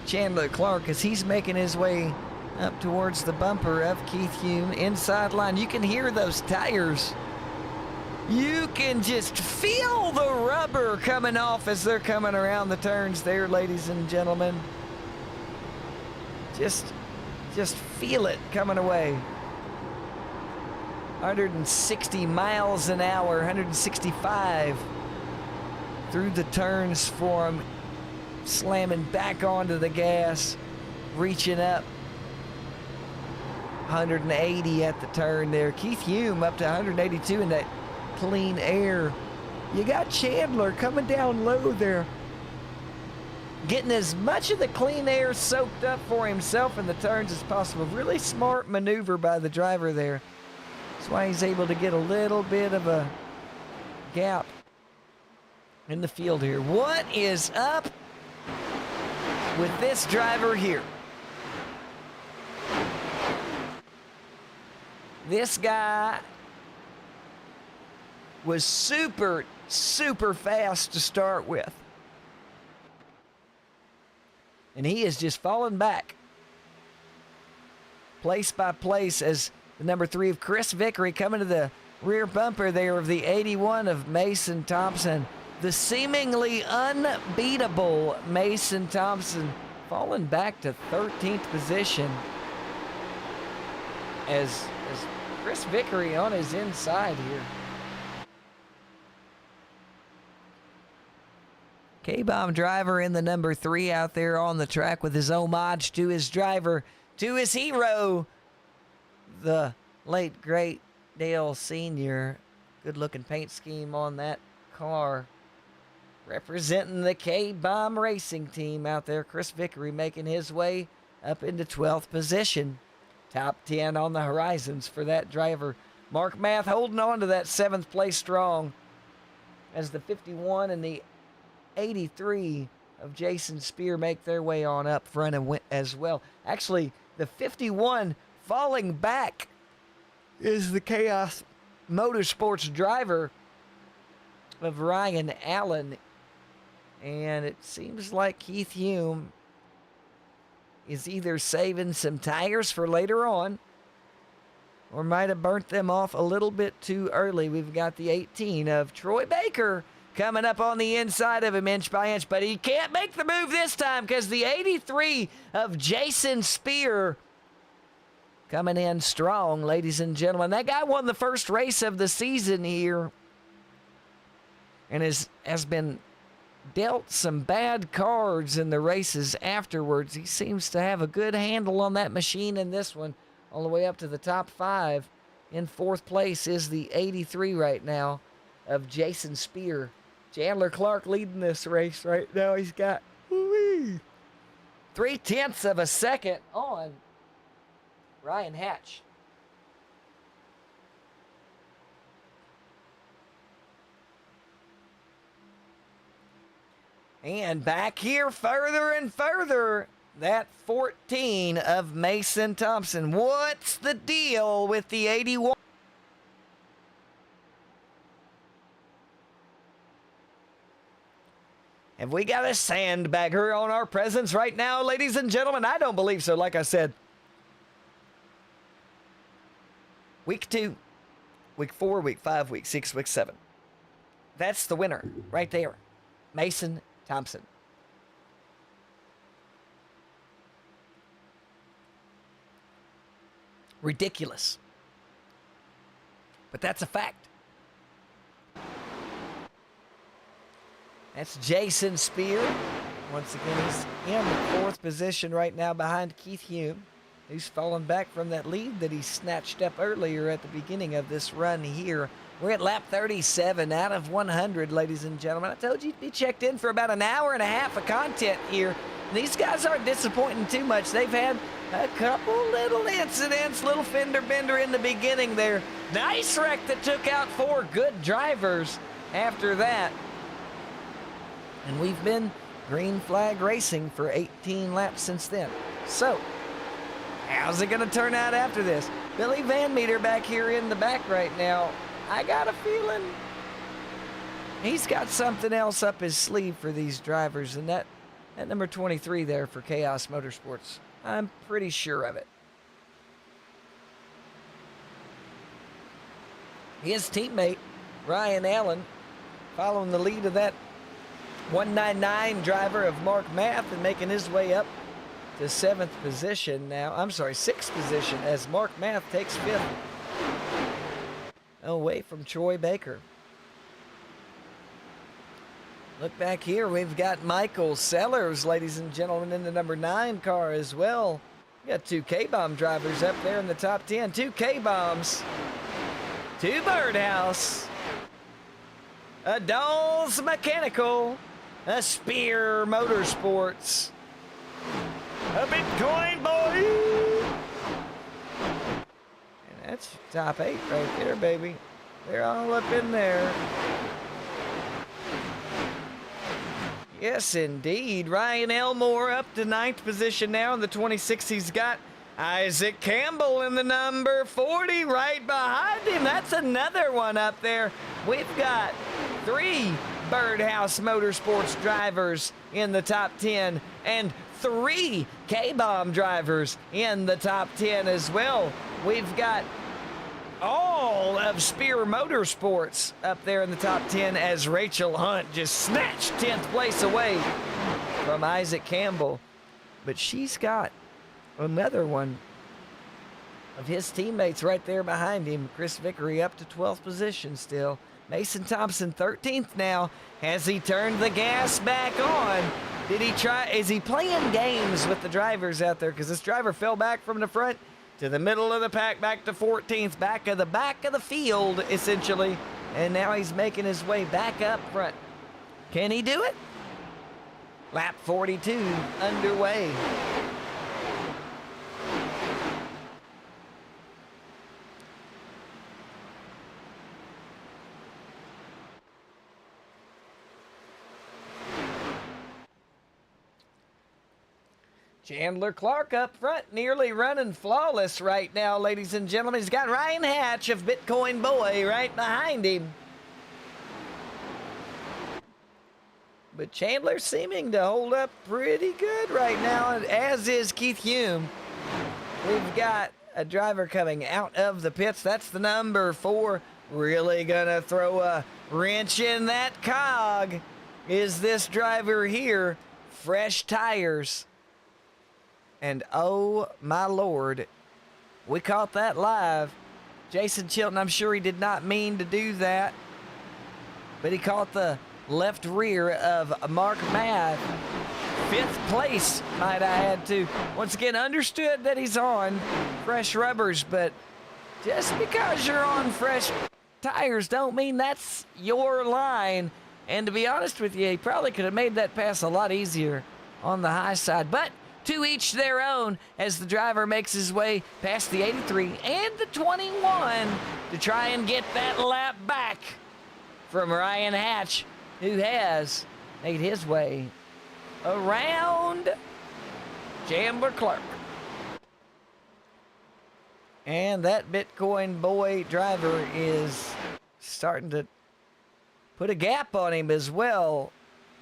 Chandler Clark, as he's making his way up towards the bumper of Keith Hume, inside line. You can hear those tires. You can just feel the rubber coming off as they're coming around the turns there, ladies and gentlemen. Just feel it coming away. 160 miles an hour, 165 through the turns for him, slamming back onto the gas, reaching up. 180 at the turn there. Keith Hume up to 182 in that clean air. You got Chandler coming down low there, getting as much of the clean air soaked up for himself in the turns as possible. Really smart maneuver by the driver there. That's why he's able to get a little bit of a gap in the field here. What is up with this driver here? This guy was super fast to start with. And he is just falling back place by place as the number 3 of Chris Vickery coming to the rear bumper there of the 81 of Mason Thompson. The seemingly unbeatable Mason Thompson falling back to 13th position as Chris Vickery on his inside here. K-Bomb driver in the number 3 out there on the track with his homage to his driver, to his hero, the late, great Dale Sr. Good-looking paint scheme on that car. Representing the K-Bomb racing team out there, Chris Vickery making his way up into 12th position. Top 10 on the horizons for that driver. Mark Math holding on to that 7th place strong as the 51 and the 83 of Jason Spear make their way on up front and as well. Actually, the 51 falling back is the Chaos Motorsports driver of Ryan Allen. And it seems like Keith Hume is either saving some tires for later on or might have burnt them off a little bit too early. We've got the 18 of Troy Baker coming up on the inside of him inch by inch, but he can't make the move this time because the 83 of Jason Spear coming in strong, ladies and gentlemen. That guy won the first race of the season here and has been dealt some bad cards in the races afterwards. He seems to have a good handle on that machine in this one, all the way up to the top 5. In 4th place is the 83 right now of Jason Spear. Chandler Clark leading this race right now. He's got 0.3 of a second on Ryan Hatch. And back here further and further, that 14 of Mason Thompson. What's the deal with the 81? Have we got a sandbagger on our presence right now, ladies and gentlemen? I don't believe so, like I said. Week 2, week 4, week 5, week 6, week 7. That's the winner right there. Mason Thompson. Ridiculous. But that's a fact. That's Jason Spear. Once again, he's in the 4th position right now behind Keith Hume, who's fallen back from that lead that he snatched up earlier at the beginning of this run here. We're at lap 37 out of 100, ladies and gentlemen. I told you to be checked in for about an hour and a half of content here. And these guys aren't disappointing too much. They've had a couple little incidents, little fender bender in the beginning there. Nice wreck that took out 4 good drivers after that. And we've been green flag racing for 18 laps since then. So, How's it going to turn out after this? Billy Van Meter back here in the back right now. I got a feeling he's got something else up his sleeve for these drivers, and that number 23 there for Chaos Motorsports. I'm pretty sure of it. His teammate, Ryan Allen, following the lead of that 199 driver of Mark Math and making his way up to 7th position now. I'm sorry, 6th position as Mark Math takes 5th. Away from Troy Baker. Look back here, we've got Michael Sellers, ladies and gentlemen, in the number 9 car as well. We got 2 K-Bomb drivers up there in the top 10. 2 K-Bombs. 2 Birdhouse. A Dolls Mechanical. A Spear Motorsports. A Bitcoin boy. And that's top 8 right there, baby. They're all up in there. Yes, indeed. Ryan Elmore up to 9th position now. In the 26, he's got Isaac Campbell in the number 40 right behind him. That's another one up there. We've got 3 Birdhouse Motorsports drivers in the top 10 and 3 K-Bomb drivers in the top 10 as well. We've got all of Spear Motorsports up there in the top 10 as Rachel Hunt just snatched 10th place away from Isaac Campbell. But she's got another one of his teammates right there behind him. Chris Vickery up to 12th position still. Mason Thompson 13th now. Has he turned the gas back on? Did he try? Is he playing games with the drivers out there? Because this driver fell back from the front to the middle of the pack, back to 14th, back of the field, essentially. And now he's making his way back up front. Can he do it? Lap 42 underway. Chandler Clark up front, nearly running flawless right now, ladies and gentlemen. He's got Ryan Hatch of Bitcoin Boy right behind him. But Chandler seeming to hold up pretty good right now, as is Keith Hume. We've got a driver coming out of the pits. That's the number 4. Really gonna throw a wrench in that cog is this driver here. Fresh tires. And oh my Lord, we caught that live. Jason Chilton, I'm sure he did not mean to do that, but he caught the left rear of Mark Math. 5th place, might I add to. Once again, understood that he's on fresh rubbers, but just because you're on fresh tires don't mean that's your line. And to be honest with you, he probably could have made that pass a lot easier on the high side. But to each their own as the driver makes his way past the 83 and the 21 to try and get that lap back from Ryan Hatch, who has made his way around Chandler Clark. And that Bitcoin Boy driver is starting to put a gap on him as well.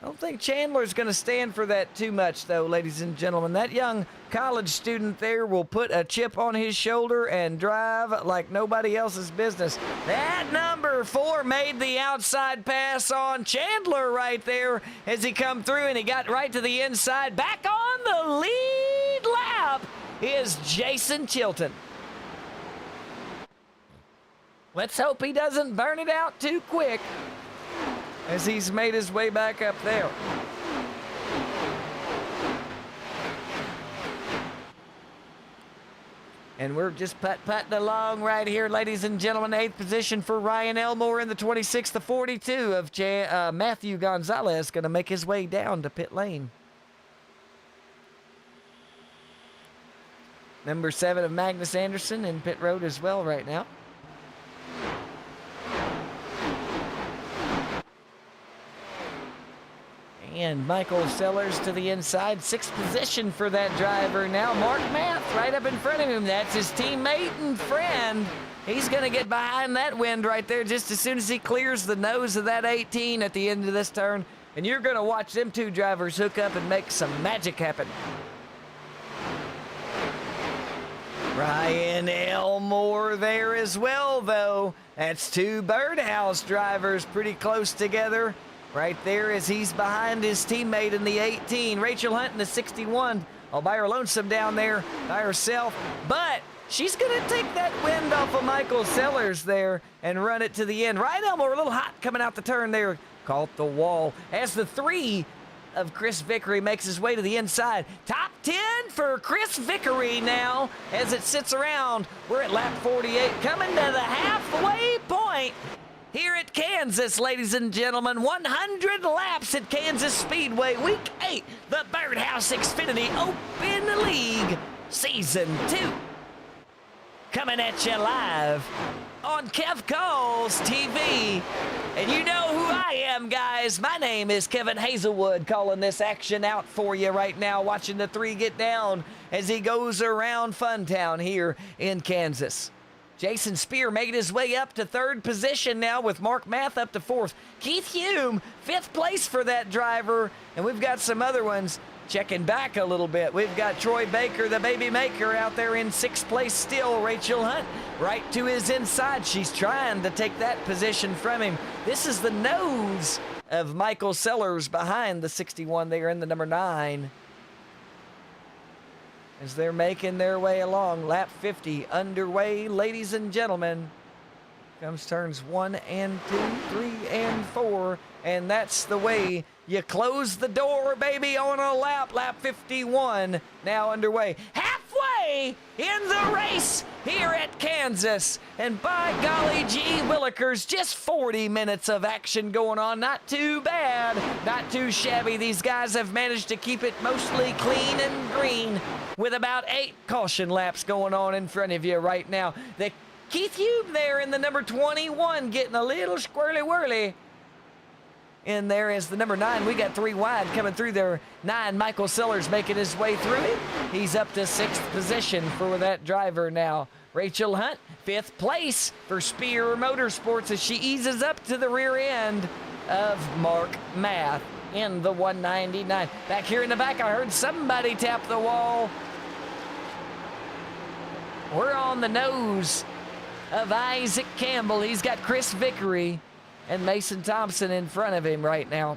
I don't think Chandler's going to stand for that too much, though, ladies and gentlemen. That young college student there will put a chip on his shoulder and drive like nobody else's business. That number 4 made the outside pass on Chandler right there as he come through, and he got right to the inside. Back on the lead lap is Jason Chilton. Let's hope he doesn't burn it out too quick as he's made his way back up there. And we're just putting along right here, ladies and gentlemen. 8th position for Ryan Elmore in the 26. The 42 of Matthew Gonzalez going to make his way down to pit lane. Number 7 of Magnus Anderson in pit road as well right now. And Michael Sellers to the inside, sixth position for that driver. Now Mark Math right up in front of him. That's his teammate and friend. He's going to get behind that wind right there just as soon as he clears the nose of that 18 at the end of this turn. And you're going to watch them two drivers hook up and make some magic happen. Ryan Elmore there as well, though. That's two Birdhouse drivers pretty close together. Right there as he's behind his teammate in the 18. Rachel Hunt in the 61. All by her lonesome down there by herself. But she's going to take that wind off of Michael Sellers there and run it to the end. Ryan Elmore a little hot coming out the turn there. Caught the wall as the 3 of Chris Vickery makes his way to the inside. Top 10 for Chris Vickery now as it sits around. We're at lap 48, coming to the halfway point here at Kansas, ladies and gentlemen. 100 laps at Kansas Speedway, week 8, the Birdhouse Xfinity Open League, season 2. Coming at you live on Kev Calls TV. And you know who I am, guys. My name is Kevin Hazelwood, calling this action out for you right now, watching the 3 get down as he goes around Funtown here in Kansas. Jason Spear making his way up to 3rd position now with Mark Math up to 4th. Keith Hume, 5th place for that driver. And we've got some other ones checking back a little bit. We've got Troy Baker, the baby maker, out there in 6th place still. Rachel Hunt right to his inside. She's trying to take that position from him. This is the nose of Michael Sellers behind the 61 there in the number 9. As they're making their way along, lap 50 underway, ladies and gentlemen. Comes turns 1 and 2, 3 and 4, and that's the way you close the door, baby, on a lap. Lap 51 now underway. Halfway in the race here at Kansas. And by golly gee willikers, just 40 minutes of action going on. Not too bad, not too shabby. These guys have managed to keep it mostly clean and green with about 8 caution laps going on in front of you right now. The Keith Hume there in the number 21 getting a little squirrely-whirly. In there is the number 9. We got 3 wide coming through there. 9, Michael Sellers making his way through it. He's up to 6th position for that driver now. Rachel Hunt, 5th place for Spear Motorsports as she eases up to the rear end of Mark Math in the 199. Back here in the back, I heard somebody tap the wall. We're on the nose of Isaac Campbell. He's got Chris Vickery and Mason Thompson in front of him right now.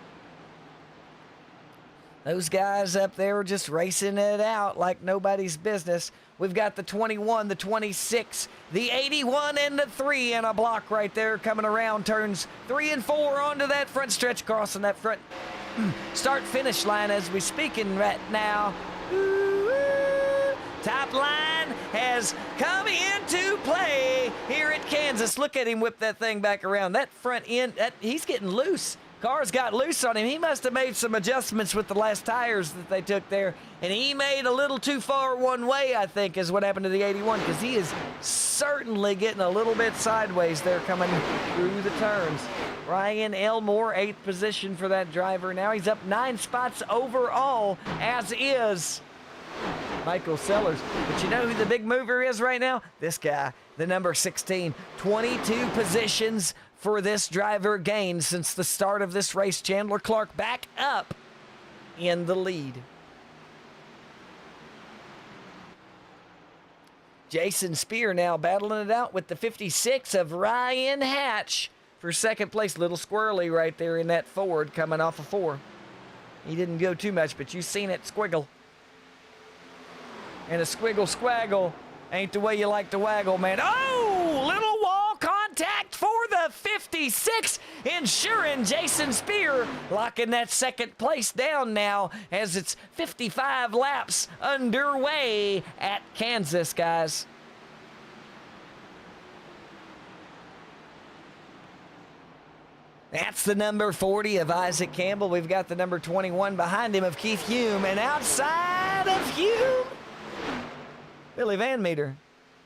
Those guys up there are just racing it out like nobody's business. We've got the 21, the 26, the 81, and the 3 in a block right there coming around turns 3 and 4 onto that front stretch, crossing that front start-finish line as we speaking right now. Top line has come into play here at Kansas. Look at him whip that thing back around. That front end, he's getting loose. Car's got loose on him. He must have made some adjustments with the last tires that they took there. And he made a little too far one way, I think, is what happened to the 81, because he is certainly getting a little bit sideways there coming through the turns. Ryan Elmore, 8th position for that driver. Now he's up 9 spots overall, as is Michael Sellers. But you know who the big mover is right now? This guy, the number 16. 22 positions for this driver gained since the start of this race. Chandler Clark back up in the lead. Jason Spear now battling it out with the 56 of Ryan Hatch for 2nd place. Little squirrely right there in that Ford coming off of 4. He didn't go too much, but you seen it squiggle. And a squiggle squaggle ain't the way you like to waggle, man. Oh, little wall contact for the 56, ensuring Jason Spear locking that 2nd place down now as it's 55 laps underway at Kansas, guys. That's the number 40 of Isaac Campbell. We've got the number 21 behind him of Keith Hume, and outside of Hume, Billy Van Meter.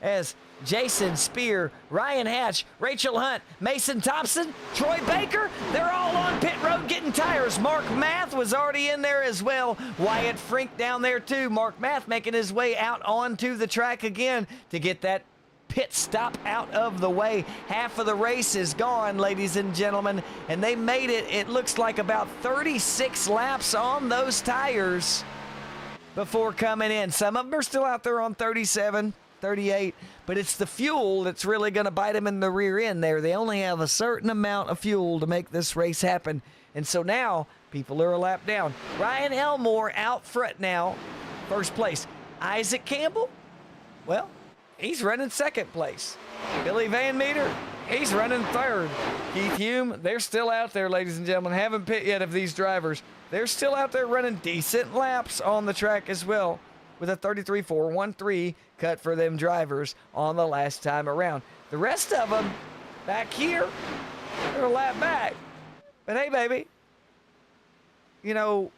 as Jason Spear, Ryan Hatch, Rachel Hunt, Mason Thompson, Troy Baker, they're all on pit road getting tires. Mark Math was already in there as well. Wyatt Frink down there too. Mark Math making his way out onto the track again to get that pit stop out of the way. Half of the race is gone, ladies and gentlemen, and they made it. It looks like about 36 laps on those tires before coming in. Some of them are still out there on 37, 38, but it's the fuel that's really going to bite them in the rear end there. They only have a certain amount of fuel to make this race happen, and so now people are a lap down. Ryan Elmore out front now, first place. Isaac Campbell, well, he's running second place. Billy Van Meter, he's running third. Keith Hume, they're still out there, ladies and gentlemen. Haven't pit yet of these drivers. They're still out there running decent laps on the track as well, with a 33.413 cut for them drivers on the last time around. The rest of them back here, they're a lap back. But hey, baby, you know,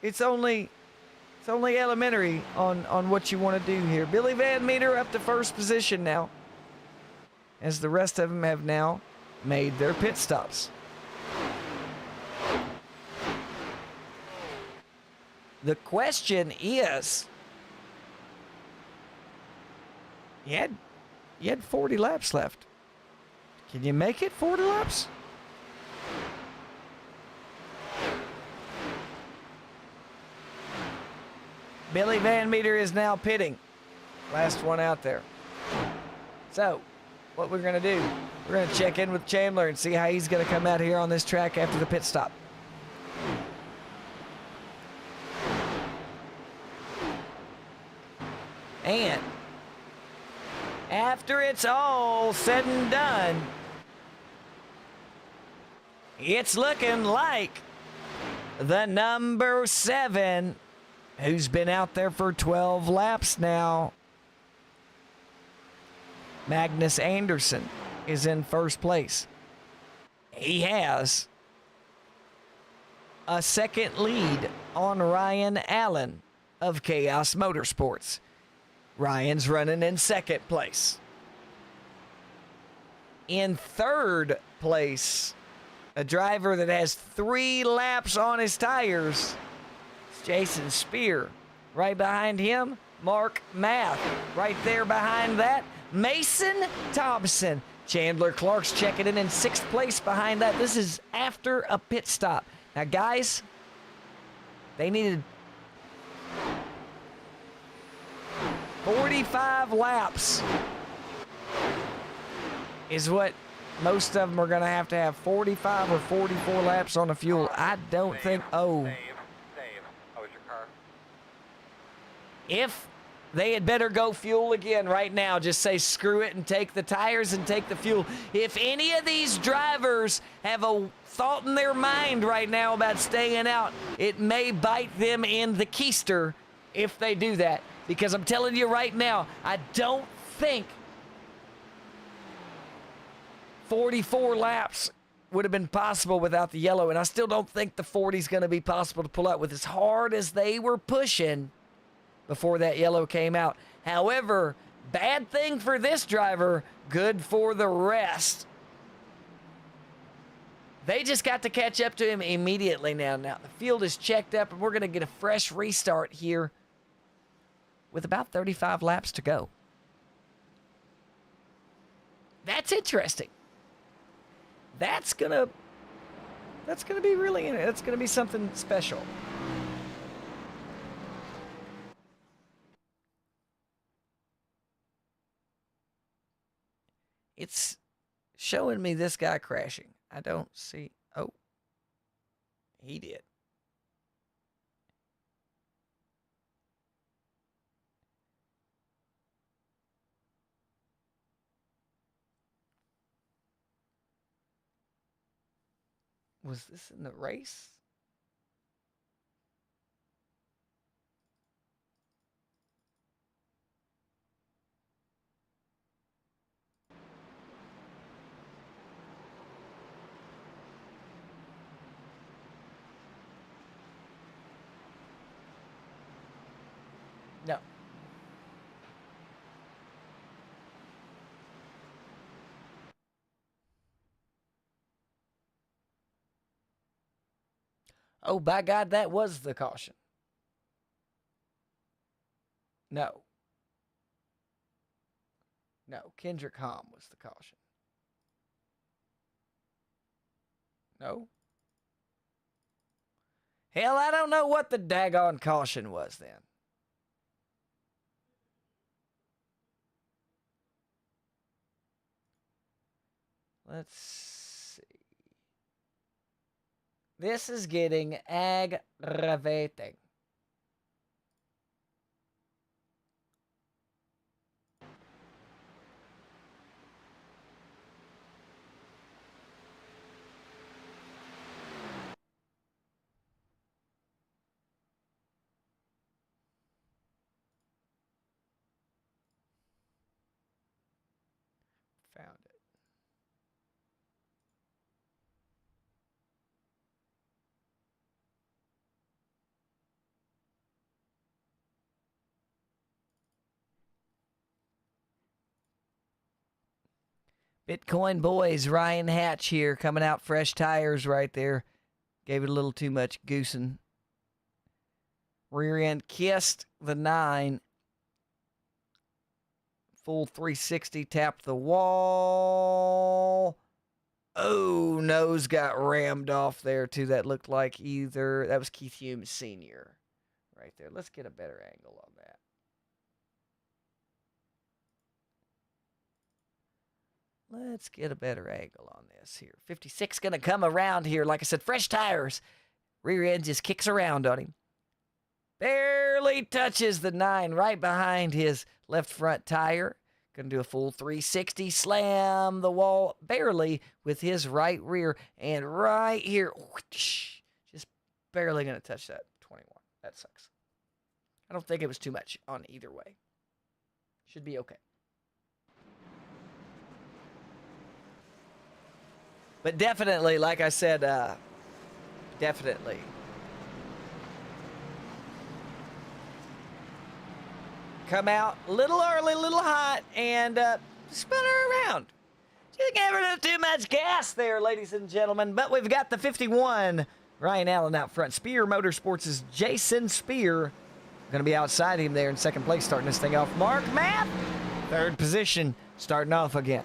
it's only elementary on what you want to do here. Billy Van Meter up to first position now, as the rest of them have now made their pit stops. The question is, you had 40 laps left. Can you make it 40 laps? Billy Van Meter is now pitting. Last one out there. So, what we're going to do, we're going to check in with Chandler and see how he's going to come out here on this track after the pit stop. And after it's all said and done, it's looking like the number 7, who's been out there for 12 laps now, Magnus Anderson, is in first place. He has a second lead on Ryan Allen of Chaos Motorsports. Ryan's running in second place. In third place, a driver that has 3 laps on his tires, it's Jason Spear. Right behind him, Mark Math. Right there behind that, Mason Thompson. Chandler Clark's checking in 6th place behind that. This is after a pit stop. Now, guys, they needed 45 laps is what most of them are going to have 45 or 44 laps on the fuel. I don't think, Save. How was your car? If they had better go fuel again right now, just say screw it and take the tires and take the fuel. If any of these drivers have a thought in their mind right now about staying out, it may bite them in the keister if they do that. Because I'm telling you right now, I don't think 44 laps would have been possible without the yellow, and I still don't think the 40 is going to be possible to pull out with as hard as they were pushing before that yellow came out. However, bad thing for this driver, good for the rest. They just got to catch up to him immediately now. Now, the field is checked up, and we're going to get a fresh restart here with about 35 laps to go. That's interesting. That's gonna be really, that's gonna be something special. It's showing me this guy crashing. I don't see, oh, he did. Was this in the race? No. Oh, by God, that was the caution. No. No, Kendrick Hom was the caution. No. Hell, I don't know what the daggone caution was then. Let's see. This is getting aggravating. Found it. Bitcoin boys, Ryan Hatch here, coming out fresh tires right there. Gave it a little too much goosing. Rear end kissed the 9. Full 360, tapped the wall. Oh, nose got rammed off there too. That looked like that was Keith Hume Sr. right there. Let's get a better angle on that. Let's get a better angle on this here. 56 going to come around here. Like I said, fresh tires. Rear end just kicks around on him. Barely touches the 9 right behind his left front tire. Going to do a full 360, slam the wall barely with his right rear. And right here, whoosh, just barely going to touch that 21. That sucks. I don't think it was too much on either way. Should be okay. But definitely, like I said, definitely. Come out a little early, a little hot, and spin her around. Just gave her a little too much gas there, ladies and gentlemen. But we've got the 51, Ryan Allen out front. Spear Motorsports' Jason Spear going to be outside him there in second place, starting this thing off. Mark Mapp, third position, starting off again.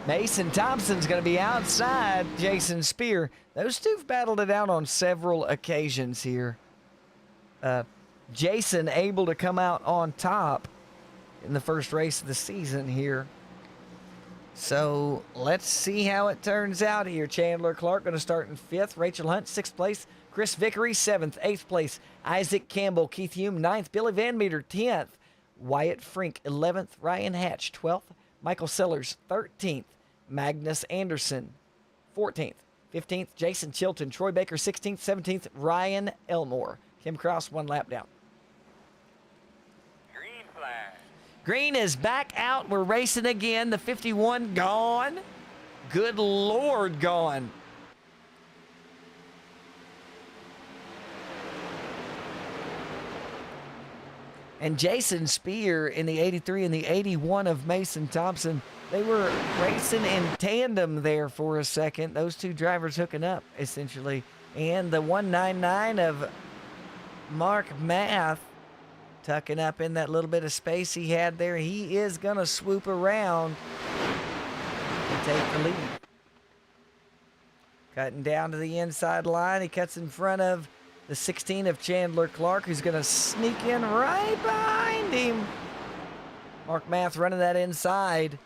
Mason Thompson's going to be outside Jason Spear. Those two have battled it out on several occasions here. Jason able to come out on top in the first race of the season here. So let's see how it turns out here. Chandler Clark going to start in 5th. Rachel Hunt, 6th place. Chris Vickery, 7th. 8th place. Isaac Campbell, Keith Hume, 9th. Billy Van Meter, 10th. Wyatt Frink, 11th. Ryan Hatch, 12th. Michael Sellers, 13th. Magnus Anderson, 14th. 15th, Jason Chilton. Troy Baker, 16th. 17th, Ryan Elmore. Kim Krause, 1 lap down. Green flag. Green is back out. We're racing again. The 51 gone. Good Lord, gone. And Jason Spear in the 83 and the 81 of Mason Thompson, they were racing in tandem there for a second. Those two drivers hooking up, essentially. And the 199 of Mark Math tucking up in that little bit of space he had there. He is going to swoop around and take the lead. Cutting down to the inside line. He cuts in front of the 16 of Chandler Clark, who's going to sneak in right behind him. Mark Math running that inside,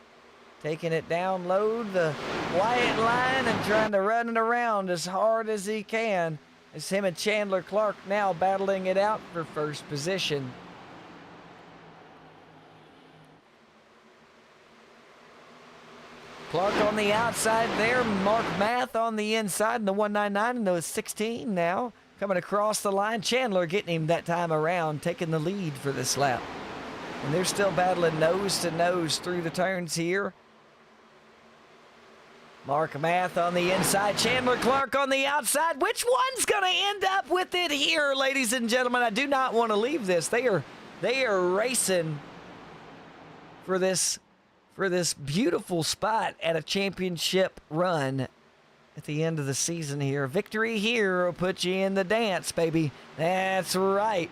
taking it down, load the white line and trying to run it around as hard as he can. It's him and Chandler Clark now battling it out for first position. Clark on the outside there, Mark Math on the inside, and the 199 and the 16 now. Coming across the line, Chandler getting him that time around, taking the lead for this lap. And they're still battling nose to nose through the turns here. Mark Math on the inside, Chandler Clark on the outside. Which one's going to end up with it here, ladies and gentlemen? I do not want to leave this. They are racing for this beautiful spot at a championship run at the end of the season here. Victory here will put you in the dance, baby. That's right.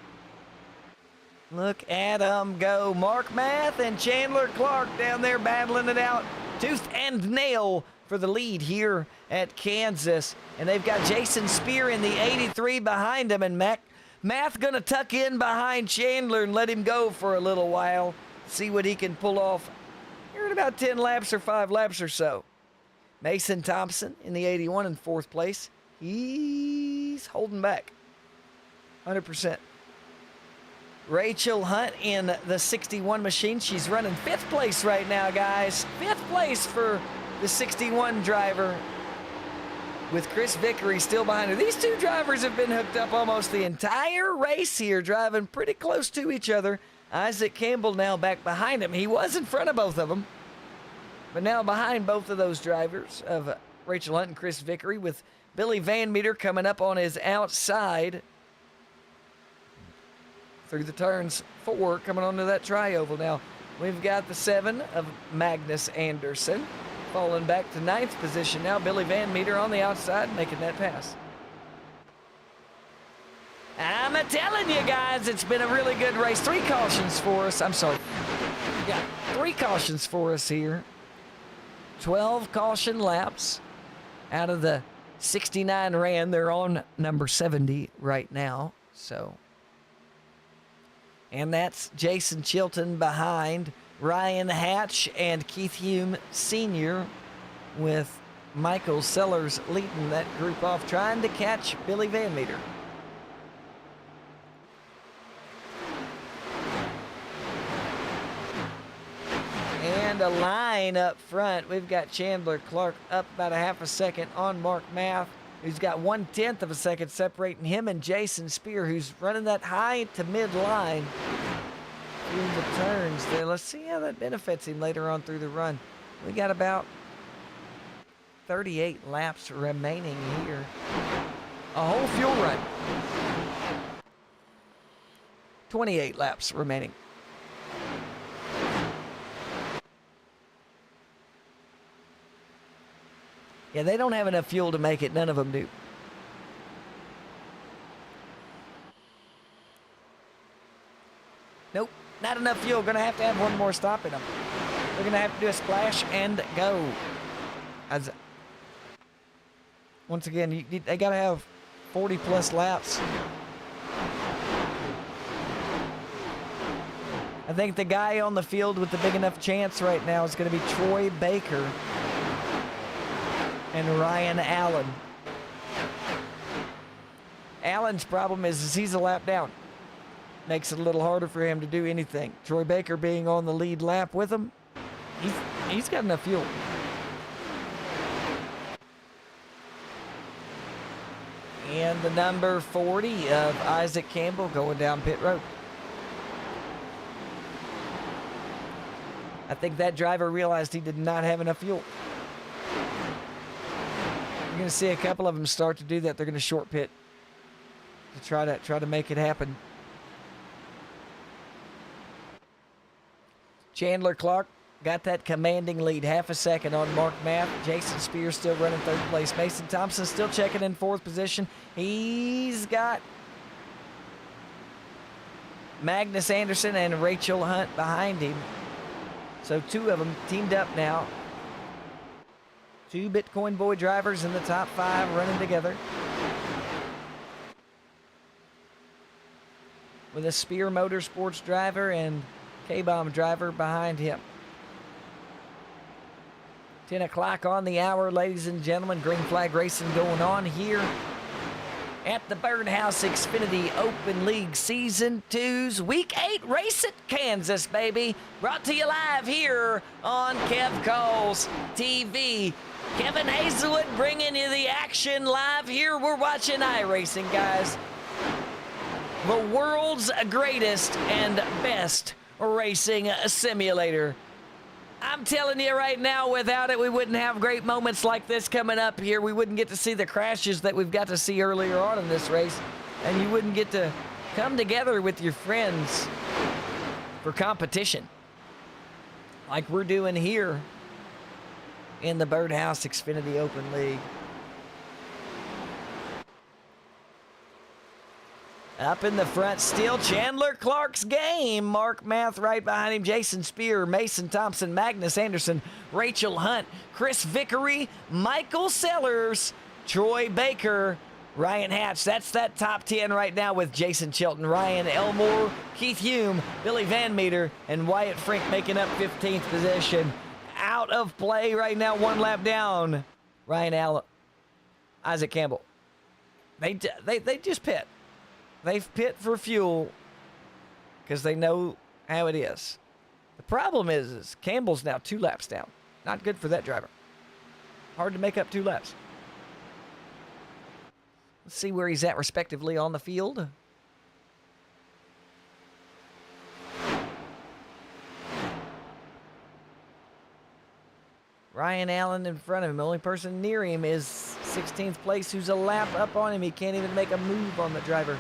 Look at them go. Mark Math and Chandler Clark down there battling it out tooth and nail for the lead here at Kansas. And they've got Jason Spear in the 83 behind him. And Math going to tuck in behind Chandler and let him go for a little while. See what he can pull off here in about 10 laps or 5 laps or so. Mason Thompson in the 81 in 4th place. He's holding back 100%. Rachel Hunt in the 61 machine. She's running 5th place right now, guys. 5th place for the 61 driver with Chris Vickery still behind her. These two drivers have been hooked up almost the entire race here, driving pretty close to each other. Isaac Campbell now back behind him. He was in front of both of them, but now behind both of those drivers of Rachel Hunt and Chris Vickery, with Billy Van Meter coming up on his outside through the turns 4, coming onto that tri-oval. Now, we've got the 7 of Magnus Anderson falling back to 9th position now. Billy Van Meter on the outside making that pass. I'm telling you guys, it's been a really good race. 3 cautions for us. I'm sorry. Yeah, 3 cautions for us here. 12 caution laps out of the 69 ran. They're on number 70 right now. So, and that's Jason Chilton behind Ryan Hatch and Keith Hume Sr., with Michael Sellers leading that group off, trying to catch Billy Van Meter. And a line up front. We've got Chandler Clark up about a half a second on Mark Math, who's got 1/10 of a second separating him and Jason Spear, who's running that high to mid line through the turns there. Let's see how that benefits him later on through the run. We got about 38 laps remaining here. A whole fuel run. 28 laps remaining. Yeah, they don't have enough fuel to make it. None of them do. Nope, not enough fuel. Gonna have to have one more stop in them. They're gonna have to do a splash and go. Once again, they gotta have 40 plus laps. I think the guy on the field with the big enough chance right now is gonna be Troy Baker and Ryan Allen. Allen's problem is he's a lap down. Makes it a little harder for him to do anything. Troy Baker being on the lead lap with him, he's got enough fuel. And the number 40 of Isaac Campbell going down pit road. I think that driver realized he did not have enough fuel. You're going to see a couple of them start to do that. They're going to short pit to try to make it happen. Chandler Clark got that commanding lead, half a second on Mark Math. Jason Spears still running 3rd place. Mason Thompson still checking in 4th position. He's got Magnus Anderson and Rachel Hunt behind him. So 2 of them teamed up now. 2 Bitcoin Boy drivers in the top 5 running together, with a Spear Motorsports driver and K-Bomb driver behind him. 10 o'clock on the hour, ladies and gentlemen. Green flag racing going on here at the Birdhouse Xfinity Open League Season 2's Week 8 race at Kansas, baby. Brought to you live here on Kev Calls TV. Kevin Hazelwood bringing you the action live here. We're watching iRacing, guys. The world's greatest and best racing simulator. I'm telling you right now, without it, we wouldn't have great moments like this coming up here. We wouldn't get to see the crashes that we've got to see earlier on in this race. And you wouldn't get to come together with your friends for competition like we're doing here in the Birdhouse Xfinity Open League. Up in the front still, Chandler Clark's game. Mark Math right behind him. Jason Spear, Mason Thompson, Magnus Anderson, Rachel Hunt, Chris Vickery, Michael Sellers, Troy Baker, Ryan Hatch. That's that top 10 right now with Jason Chilton, Ryan Elmore, Keith Hume, Billy Van Meter, and Wyatt Frink making up 15th position. Out of play right now, one lap down. Ryan Allen, Isaac Campbell. They just pit. They've pit for fuel because they know how it is. The problem is Campbell's now 2 laps down. Not good for that driver. Hard to make up 2 laps. Let's see where he's at respectively on the field. Ryan Allen in front of him. The only person near him is 16th place, who's a lap up on him. He can't even make a move on the driver.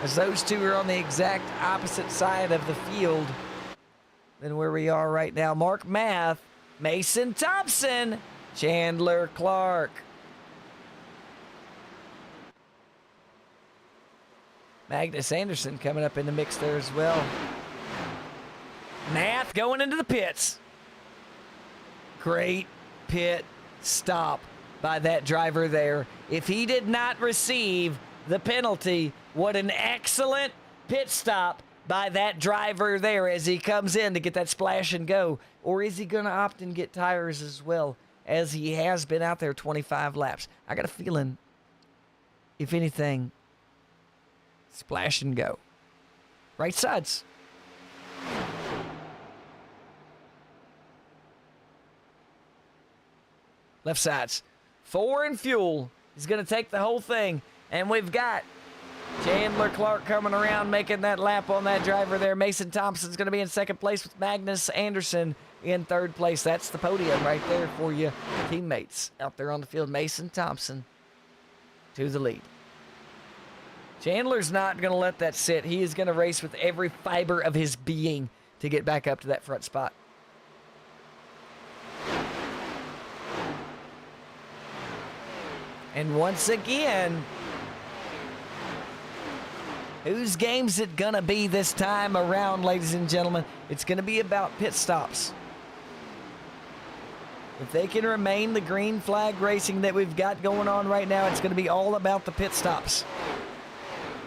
As those two are on the exact opposite side of the field than where we are right now. Mark Math, Mason Thompson, Chandler Clark. Magnus Anderson coming up in the mix there as well. Math going into the pits. Great pit stop by that driver there. If he did not receive the penalty, what an excellent pit stop by that driver there as he comes in to get that splash and go. Or is he going to opt and get tires as well, as he has been out there 25 laps? I got a feeling, if anything, splash and go. Right sides. Left sides. 4 in fuel. He's going to take the whole thing. And we've got Chandler Clark coming around, making that lap on that driver there. Mason Thompson's going to be in second place with Magnus Anderson in third place. That's the podium right there for you. Teammates out there on the field. Mason Thompson to the lead. Chandler's not going to let that sit. He is going to race with every fiber of his being to get back up to that front spot. And once again, whose game's it gonna be this time around, ladies and gentlemen? It's gonna be about pit stops. If they can remain the green flag racing that we've got going on right now, it's gonna be all about the pit stops.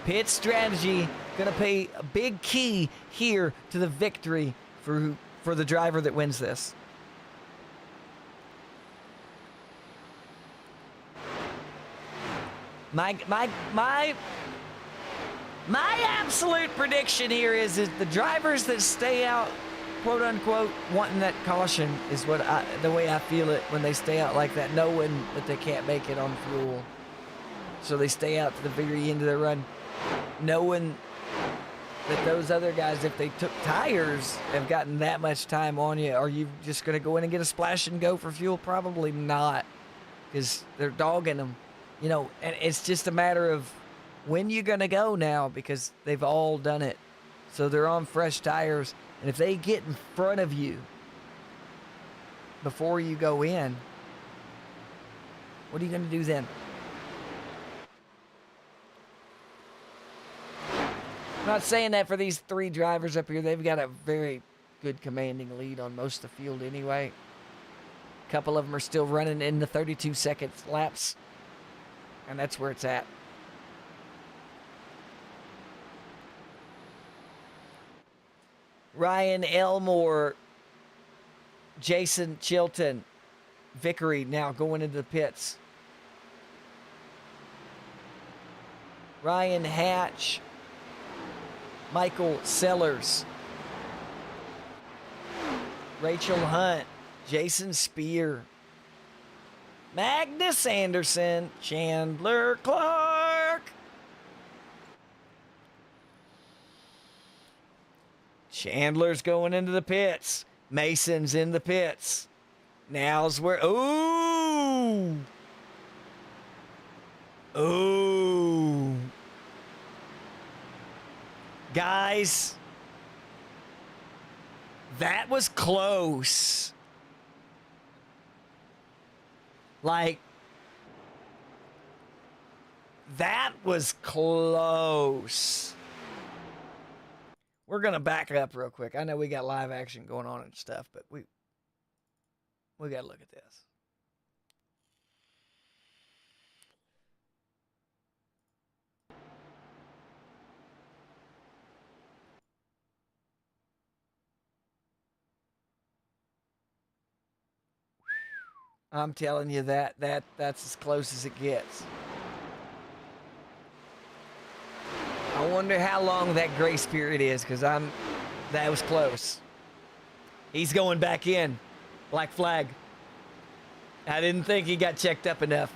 Pit strategy gonna play a big key here to the victory for the driver that wins this. My absolute prediction here is the drivers that stay out, quote unquote, wanting that caution is the way I feel it when they stay out like that, knowing that they can't make it on fuel. So they stay out to the very end of the run, knowing that those other guys, if they took tires, have gotten that much time on you. Are you just going to go in and get a splash and go for fuel? Probably not, because they're dogging them. You know, and it's just a matter of when you're going to go now, because they've all done it. So they're on fresh tires. And if they get in front of you before you go in, what are you going to do then? I'm not saying that for these 3 drivers up here. They've got a very good commanding lead on most of the field anyway. A couple of them are still running in the 32-second laps. And that's where it's at. Ryan Elmore, Jason Chilton, Vickery now going into the pits. Ryan Hatch, Michael Sellers, Rachel Hunt, Jason Spear, Magnus Anderson, Chandler Clark. Chandler's going into the pits. Mason's in the pits. Now's where, ooh. Ooh. Guys, that was close. Like, That was close. We're going to back up real quick. I know we got live action going on and stuff, but we got to look at this. I'm telling you that's as close as it gets. I wonder how long that grace period is, because that was close. He's going back in. Black flag. I didn't think he got checked up enough.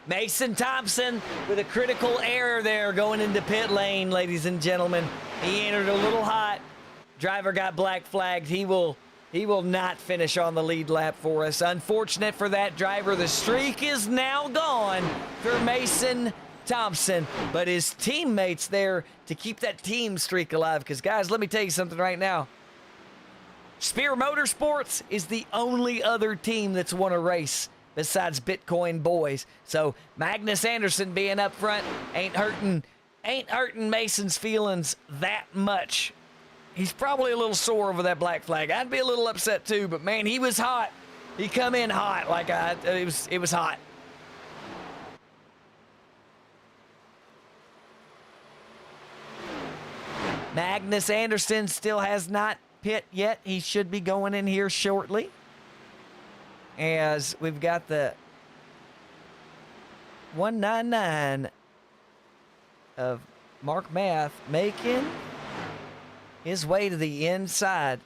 Mason Thompson with a critical error there going into pit lane, ladies and gentlemen. He entered a little hot. Driver got black flagged. He will not finish on the lead lap for us. Unfortunate for that driver. The streak is now gone for Mason Thompson, but his teammates there to keep that team streak alive. Because, guys, let me tell you something right now. Spear Motorsports is the only other team that's won a race besides Bitcoin Boys. So Magnus Anderson being up front ain't hurting Mason's feelings that much. He's probably a little sore over that black flag. I'd be a little upset too, but man, he was hot. He come in hot like it was hot. Magnus Anderson still has not pit yet. He should be going in here shortly. As we've got the 199 of Mark Math making his way to the inside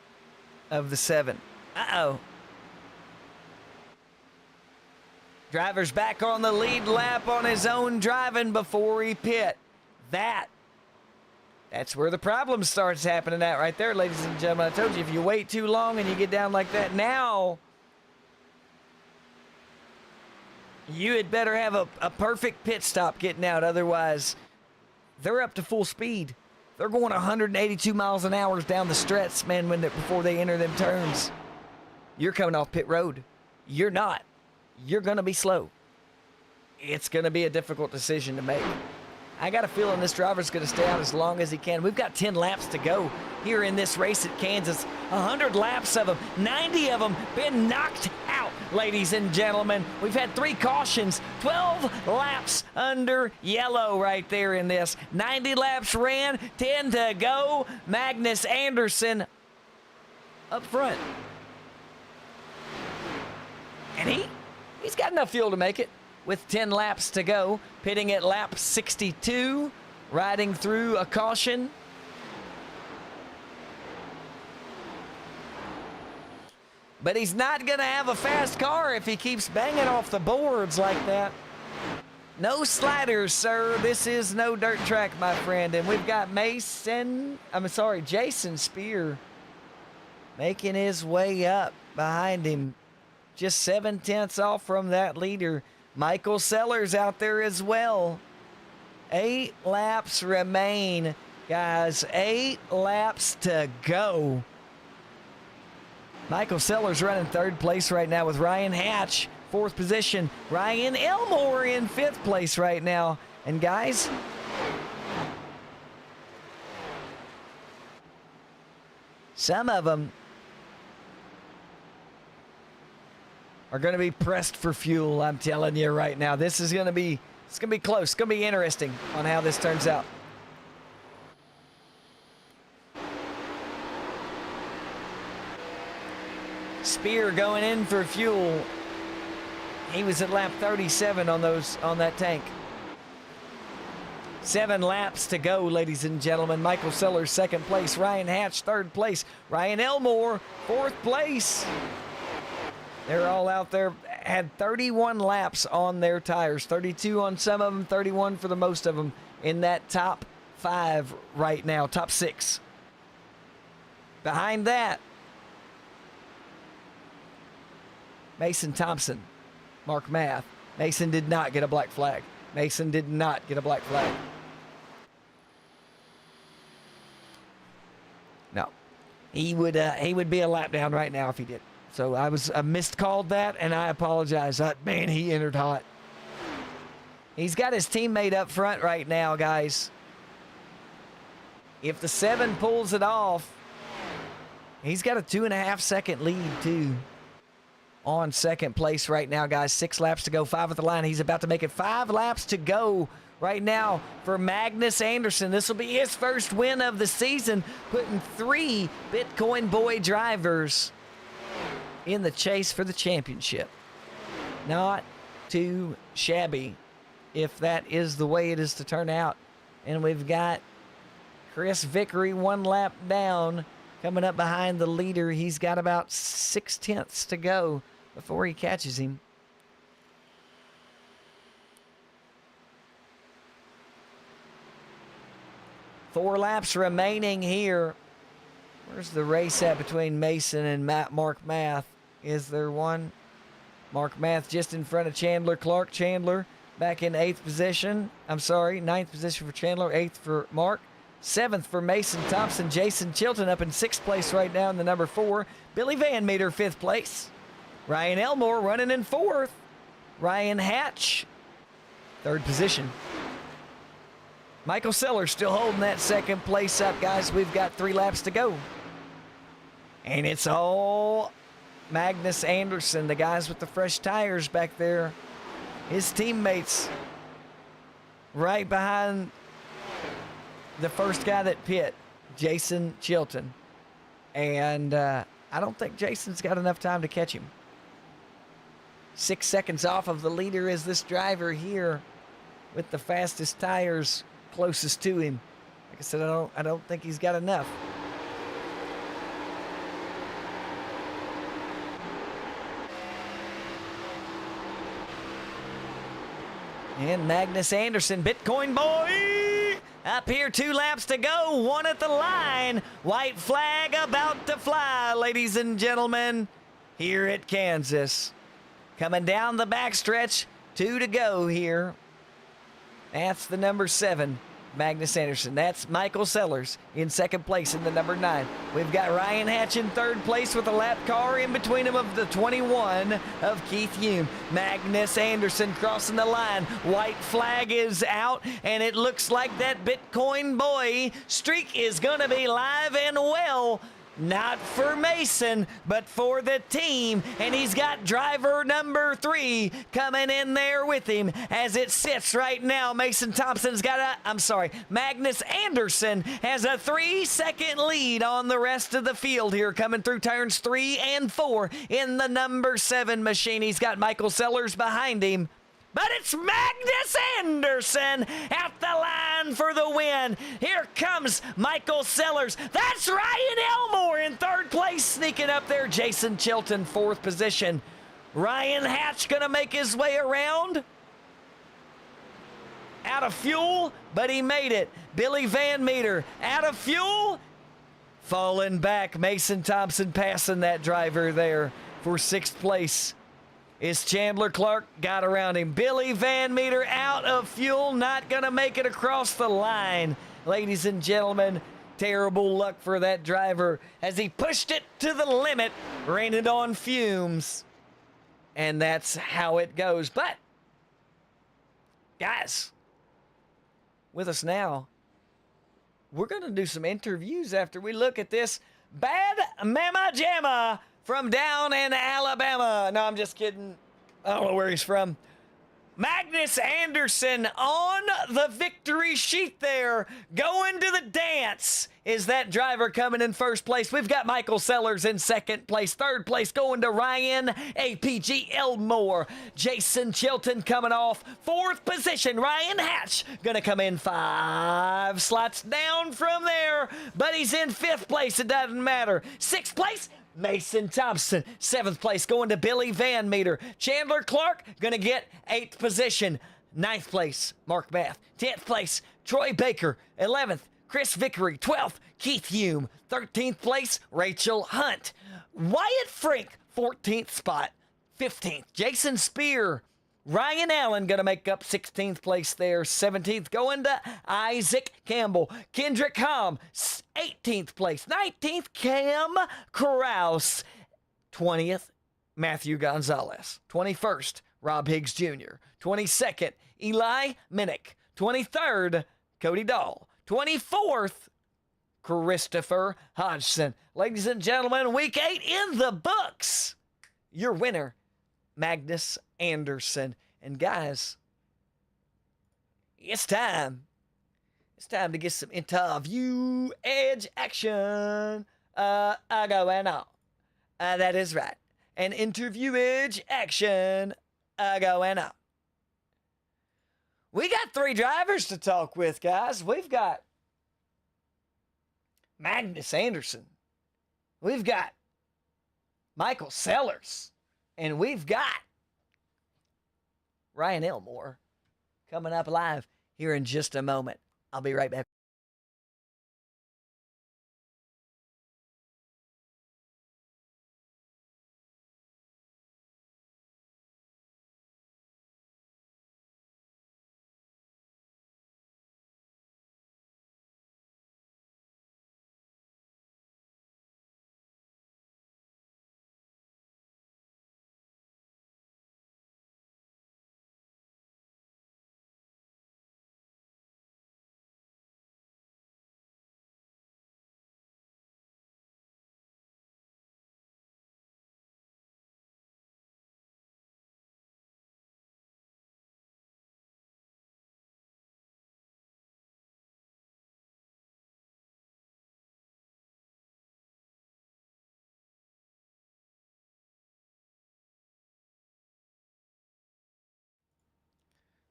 of the 7. Uh-oh. Driver's back on the lead lap on his own driving before he pit. That's where the problem starts happening at right there, ladies and gentlemen. I told you, if you wait too long and you get down like that, now you had better have a perfect pit stop getting out. Otherwise, they're up to full speed. They're going 182 miles an hour down the stretch, man, before they enter them turns. You're coming off pit road. You're not. You're going to be slow. It's going to be a difficult decision to make. I got a feeling this driver's going to stay out as long as he can. We've got 10 laps to go here in this race at Kansas. 100 laps of them, 90 of them been knocked out, ladies and gentlemen. We've had 3 cautions, 12 laps under yellow right there in this. 90 laps ran, 10 to go. Magnus Anderson up front. And he's got enough fuel to make it. With 10 laps to go, pitting at lap 62, riding through a caution. But he's not going to have a fast car if he keeps banging off the boards like that. No sliders, sir. This is no dirt track, my friend. And we've got Jason Spear making his way up behind him. Just 7/10 off from that leader. Michael Sellers out there as well. 8 laps remain, guys. 8 laps to go. Michael Sellers running 3rd place right now with Ryan Hatch, 4th position. Ryan Elmore in 5th place right now. And guys, some of them are going to be pressed for fuel, I'm telling you right now. It's going to be close. It's going to be interesting on how this turns out. Spear going in for fuel. He was at lap 37 on that tank. 7 laps to go, ladies and gentlemen. Michael Sellers, 2nd place. Ryan Hatch, 3rd place. Ryan Elmore, 4th place. They're all out there, had 31 laps on their tires. 32 on some of them, 31 for the most of them in that top 5 right now, top 6. Behind that, Mason Thompson, Mark Math. Mason did not get a black flag. No. He would be a lap down right now if he did. So I missed called that, and I apologize. Man, he entered hot. He's got his teammate up front right now, guys. If the 7 pulls it off, he's got a 2.5-second lead, too, on second place right now, guys. 6 laps to go, 5 at the line. He's about to make it 5 laps to go right now for Magnus Anderson. This will be his first win of the season, putting 3 Bitcoin Boy drivers in the chase for the championship. Not too shabby if that is the way it is to turn out. And we've got Chris Vickery 1 lap down, coming up behind the leader. He's got about 0.6 to go before he catches him. Four laps remaining here. Where's the race at between Mason and Mark Math? Is there one? Mark Math just in front of Chandler Clark. Chandler back in 8th position. I'm sorry, 9th position for Chandler, 8th for Mark. 7th for Mason Thompson. Jason Chilton up in 6th place right now in the number 4. Billy Van Meter 5th place. Ryan Elmore running in 4th. Ryan Hatch, 3rd position. Michael Sellers still holding that 2nd place up, guys. We've got 3 laps to go. And it's all Magnus Anderson, the guys with the fresh tires back there. His teammates right behind the first guy that pit, Jason Chilton. And I don't think Jason's got enough time to catch him. 6 seconds off of the leader is this driver here with the fastest tires closest to him. Like I said, I don't think he's got enough. And Magnus Anderson, Bitcoin Boy, up here, 2 laps to go, 1 at the line. White flag about to fly, ladies and gentlemen, here at Kansas. Coming down the backstretch, 2 to go here. That's the number 7, Magnus Anderson. That's Michael Sellers in 2nd place in the number 9. We've got Ryan Hatch in 3rd place with a lap car in between him of the 21 of Keith Hume. Magnus Anderson crossing the line. White flag is out, and it looks like that Bitcoin Boy streak is going to be live and well. Not for Mason, but for the team. And he's got driver number 3 coming in there with him as it sits right now. Mason Thompson's got Magnus Anderson has a 3-second lead on the rest of the field here, coming through turns 3 and 4 in the number 7 machine. He's got Michael Sellers behind him. But it's Magnus Anderson at the line for the win. Here comes Michael Sellers. That's Ryan Elmore in 3rd place, sneaking up there. Jason Chilton, 4th position. Ryan Hatch going to make his way around. Out of fuel, but he made it. Billy Van Meter out of fuel. Falling back. Mason Thompson passing that driver there for 6th place. Is Chandler Clark, got around him. Billy Van Meter out of fuel, not going to make it across the line. Ladies and gentlemen, terrible luck for that driver as he pushed it to the limit, ran it on fumes. And that's how it goes. But, guys, with us now, we're going to do some interviews after we look at this Bad Mama Jamma from down in Alabama. No, I'm just kidding. I don't know where he's from. Magnus Anderson on the victory sheet there, going to the dance. Is that driver coming in 1st place? We've got Michael Sellers in 2nd place. 3rd place going to Ryan APG Elmore. Jason Chilton coming off 4th position. Ryan Hatch going to come in 5 slots down from there, but he's in 5th place. It doesn't matter. 6th place, Mason Thompson. 7th place going to Billy Van Meter. Chandler Clark going to get 8th position. 9th place, Mark Math. 10th place, Troy Baker. 11th, Chris Vickery. 12th, Keith Hume. 13th place, Rachel Hunt. Wyatt Frink, 14th spot. 15th, Jason Spear. Ryan Allen going to make up 16th place there. 17th going to Isaac Campbell. Kendrick Hom, 18th place. 19th, Cam Kraus. 20th, Matthew Gonzalez. 21st, Rob Higgs Jr. 22nd Eli Minnick. 23rd, Cody Dahl. 24th, Christopher Hodgson. Ladies and gentlemen, week 8 in the books. Your winner, Magnus Anderson. And guys, it's time. It's time to get some interview edge action. Going on. That is right. An interview edge action going on. We got 3 drivers to talk with, guys. We've got Magnus Anderson. We've got Michael Sellers. And we've got Ryan Elmore coming up live here in just a moment. I'll be right back.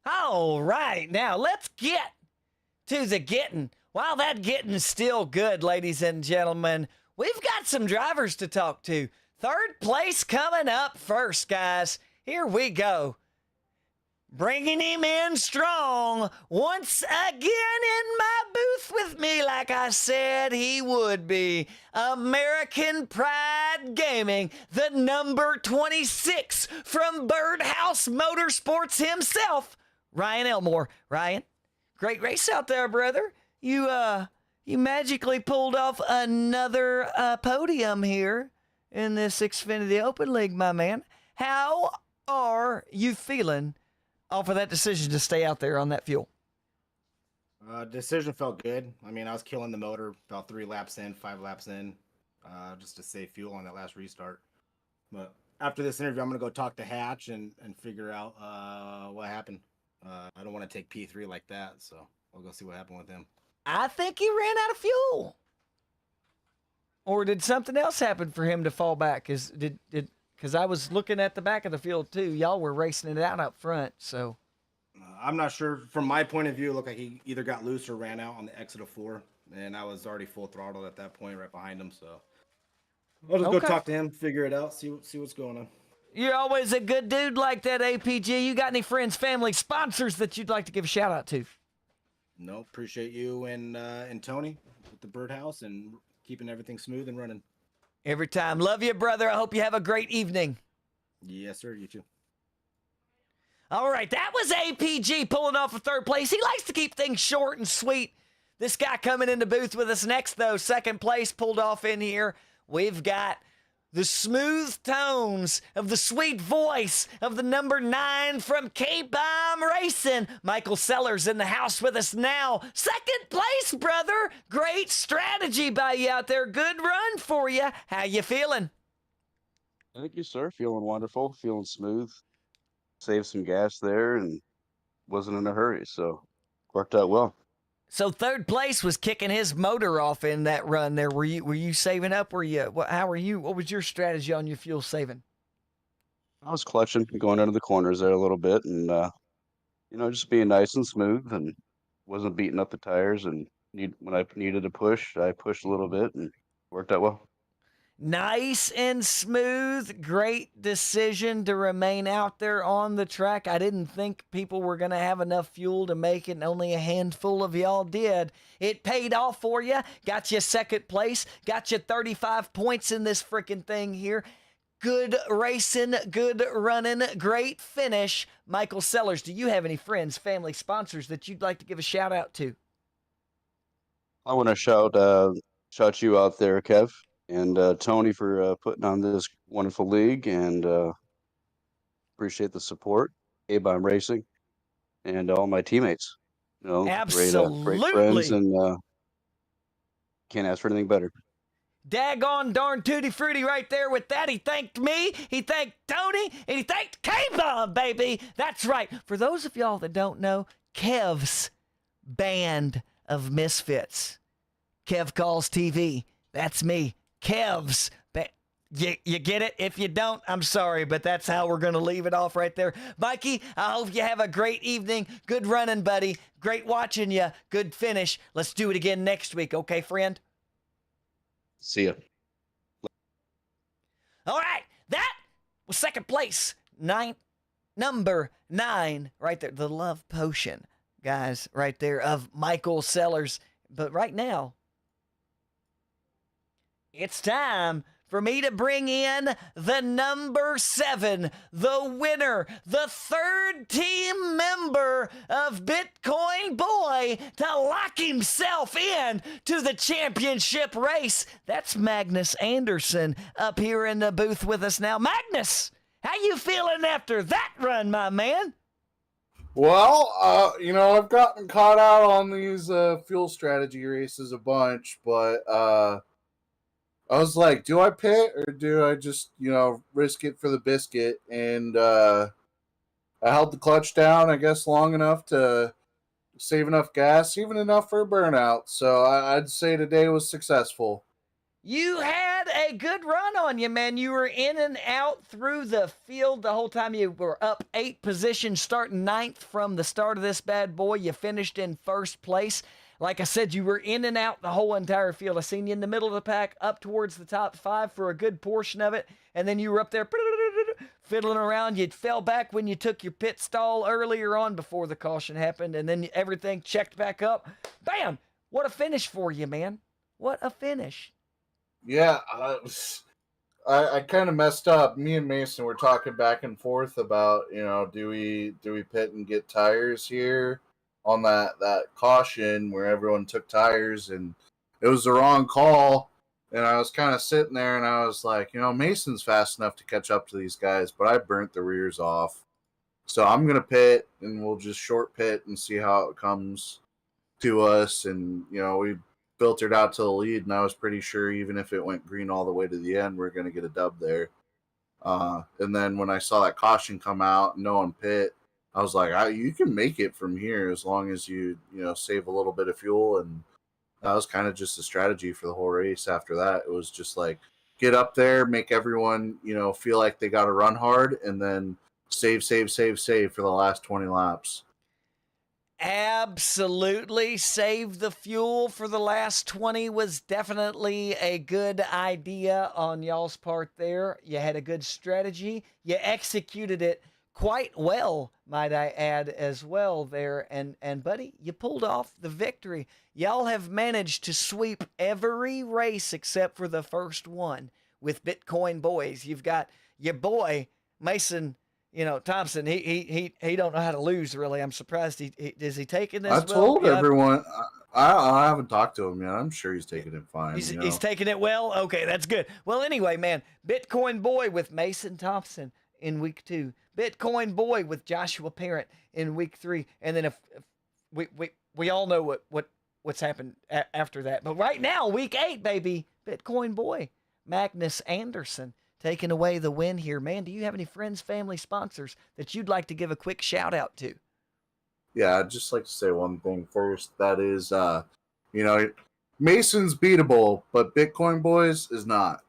All right, now let's get to the getting. While that getting's still good, ladies and gentlemen, we've got some drivers to talk to. 3rd place coming up first, guys. Here we go. Bringing him in strong once again in my booth with me, like I said he would be. American Pride Gaming, the number 26 from Birdhouse Motorsports himself, Ryan Elmore. Ryan, great race out there, brother. You magically pulled off another podium here in this Xfinity Open League, my man. How are you feeling off of that decision to stay out there on that fuel? Decision felt good. I mean, I was killing the motor about 3 laps in, 5 laps in, just to save fuel on that last restart. But after this interview, I'm going to go talk to Hatch and figure out what happened. I don't want to take P3 like that, so I'll go see what happened with him. I think he ran out of fuel. Or did something else happen for him to fall back? Because I was looking at the back of the field too. Y'all were racing it out up front, so. I'm not sure. From my point of view, it looked like he either got loose or ran out on the exit of 4, and I was already full throttle at that point, right behind him. So I'll just go talk to him, figure it out, see what's going on. You're always a good dude like that, APG. You got any friends, family, sponsors that you'd like to give a shout out to? No, appreciate you and Tony with the Birdhouse and keeping everything smooth and running. Every time. Love you, brother. I hope you have a great evening. Yes, sir. You too. All right, that was APG pulling off a 3rd place. He likes to keep things short and sweet. This guy coming in the booth with us next, though, 2nd place, pulled off in here. We've got the smooth tones of the sweet voice of the number 9 from K-Bomb Racing. Michael Sellers in the house with us now. 2nd place, brother. Great strategy by you out there. Good run for you. How you feeling? Thank you, sir. Feeling wonderful, feeling smooth. Saved some gas there and wasn't in a hurry, so worked out well. So 3rd place was kicking his motor off in that run there. Were you saving up? How were you? What was your strategy on your fuel saving? I was clutching, going under the corners there a little bit, and just being nice and smooth, and wasn't beating up the tires. And when I needed to push, I pushed a little bit, and worked out well. Nice and smooth. Great decision to remain out there on the track. I didn't think people were going to have enough fuel to make it, and only a handful of y'all did. It paid off for you. Got you 2nd place. Got you 35 points in this freaking thing here. Good racing, good running, great finish. Michael Sellers, do you have any friends, family, sponsors that you'd like to give a shout out to? I want to shout you out there, Kev. And Tony for putting on this wonderful league, and appreciate the support. K-Bomb Racing, and all my teammates. Great friends, Absolutely. and can't ask for anything better. Daggone darn tutti frutti right there with that. He thanked me, he thanked Tony, and he thanked K-Bomb, baby. That's right. For those of y'all that don't know, Kev's band of misfits. Kev Calls TV. That's me. Kev's band. You get it? If you don't, I'm sorry, but that's how we're going to leave it off right there. Mikey, I hope you have a great evening. Good running, buddy. Great watching you. Good finish. Let's do it again next week, okay, friend? See ya. All right, that was second place. Number 9, right there. The Love Potion, guys, right there, of Michael Sellers. But right now, it's time for me to bring in the number 7, the winner, the third team member of Bitcoin Boy to lock himself in to the championship race. That's Magnus Anderson up here in the booth with us now. Magnus, how you feeling after that run, my man? Well, I've gotten caught out on these fuel strategy races a bunch, but I was like, do I pit or do I just, risk it for the biscuit? And I held the clutch down, I guess, long enough to save enough gas, even enough for a burnout. So I'd say today was successful. You had a good run on you, man. You were in and out through the field the whole time. You were up 8 positions, starting 9th from the start of this bad boy. You finished in first place. Like I said, you were in and out the whole entire field. I seen you in the middle of the pack, up towards the top 5 for a good portion of it. And then you were up there fiddling around. You fell back when you took your pit stall earlier on before the caution happened. And then everything checked back up. Bam! What a finish for you, man. What a finish. Yeah, I kind of messed up. Me and Mason were talking back and forth about, do we pit and get tires here on that caution where everyone took tires, and it was the wrong call. And I was kind of sitting there and I was like, Mason's fast enough to catch up to these guys, but I burnt the rears off. So I'm going to pit and we'll just short pit and see how it comes to us. And, we filtered out to the lead, and I was pretty sure even if it went green all the way to the end, we're going to get a dub there. And then when I saw that caution come out, no one pit, I was like, you can make it from here as long as you save a little bit of fuel. And that was kind of just the strategy for the whole race. After that, it was just like, get up there, make everyone, feel like they got to run hard, and then save for the last 20 laps. Absolutely. Save the fuel for the last 20 was definitely a good idea on y'all's part there. You had a good strategy. You executed it quite well, might I add, as well there. And buddy, you pulled off the victory. Y'all have managed to sweep every race except for the first one with Bitcoin Boys. You've got your boy, Mason Thompson, he don't know how to lose, really. I'm surprised is he taking this? I told everyone. I haven't talked to him yet. I'm sure he's taking it fine. He's taking it well? Okay, that's good. Well, anyway, man, Bitcoin Boy with Mason Thompson in week 2. Bitcoin Boy with Joshua Parent in week 3. And then if we all know what's happened after that. But right now, week 8, baby, Bitcoin Boy, Magnus Anderson, taking away the win here. Man, do you have any friends, family, sponsors that you'd like to give a quick shout out to? Yeah, I'd just like to say one thing first. That is, Mason's beatable, but Bitcoin Boys is not.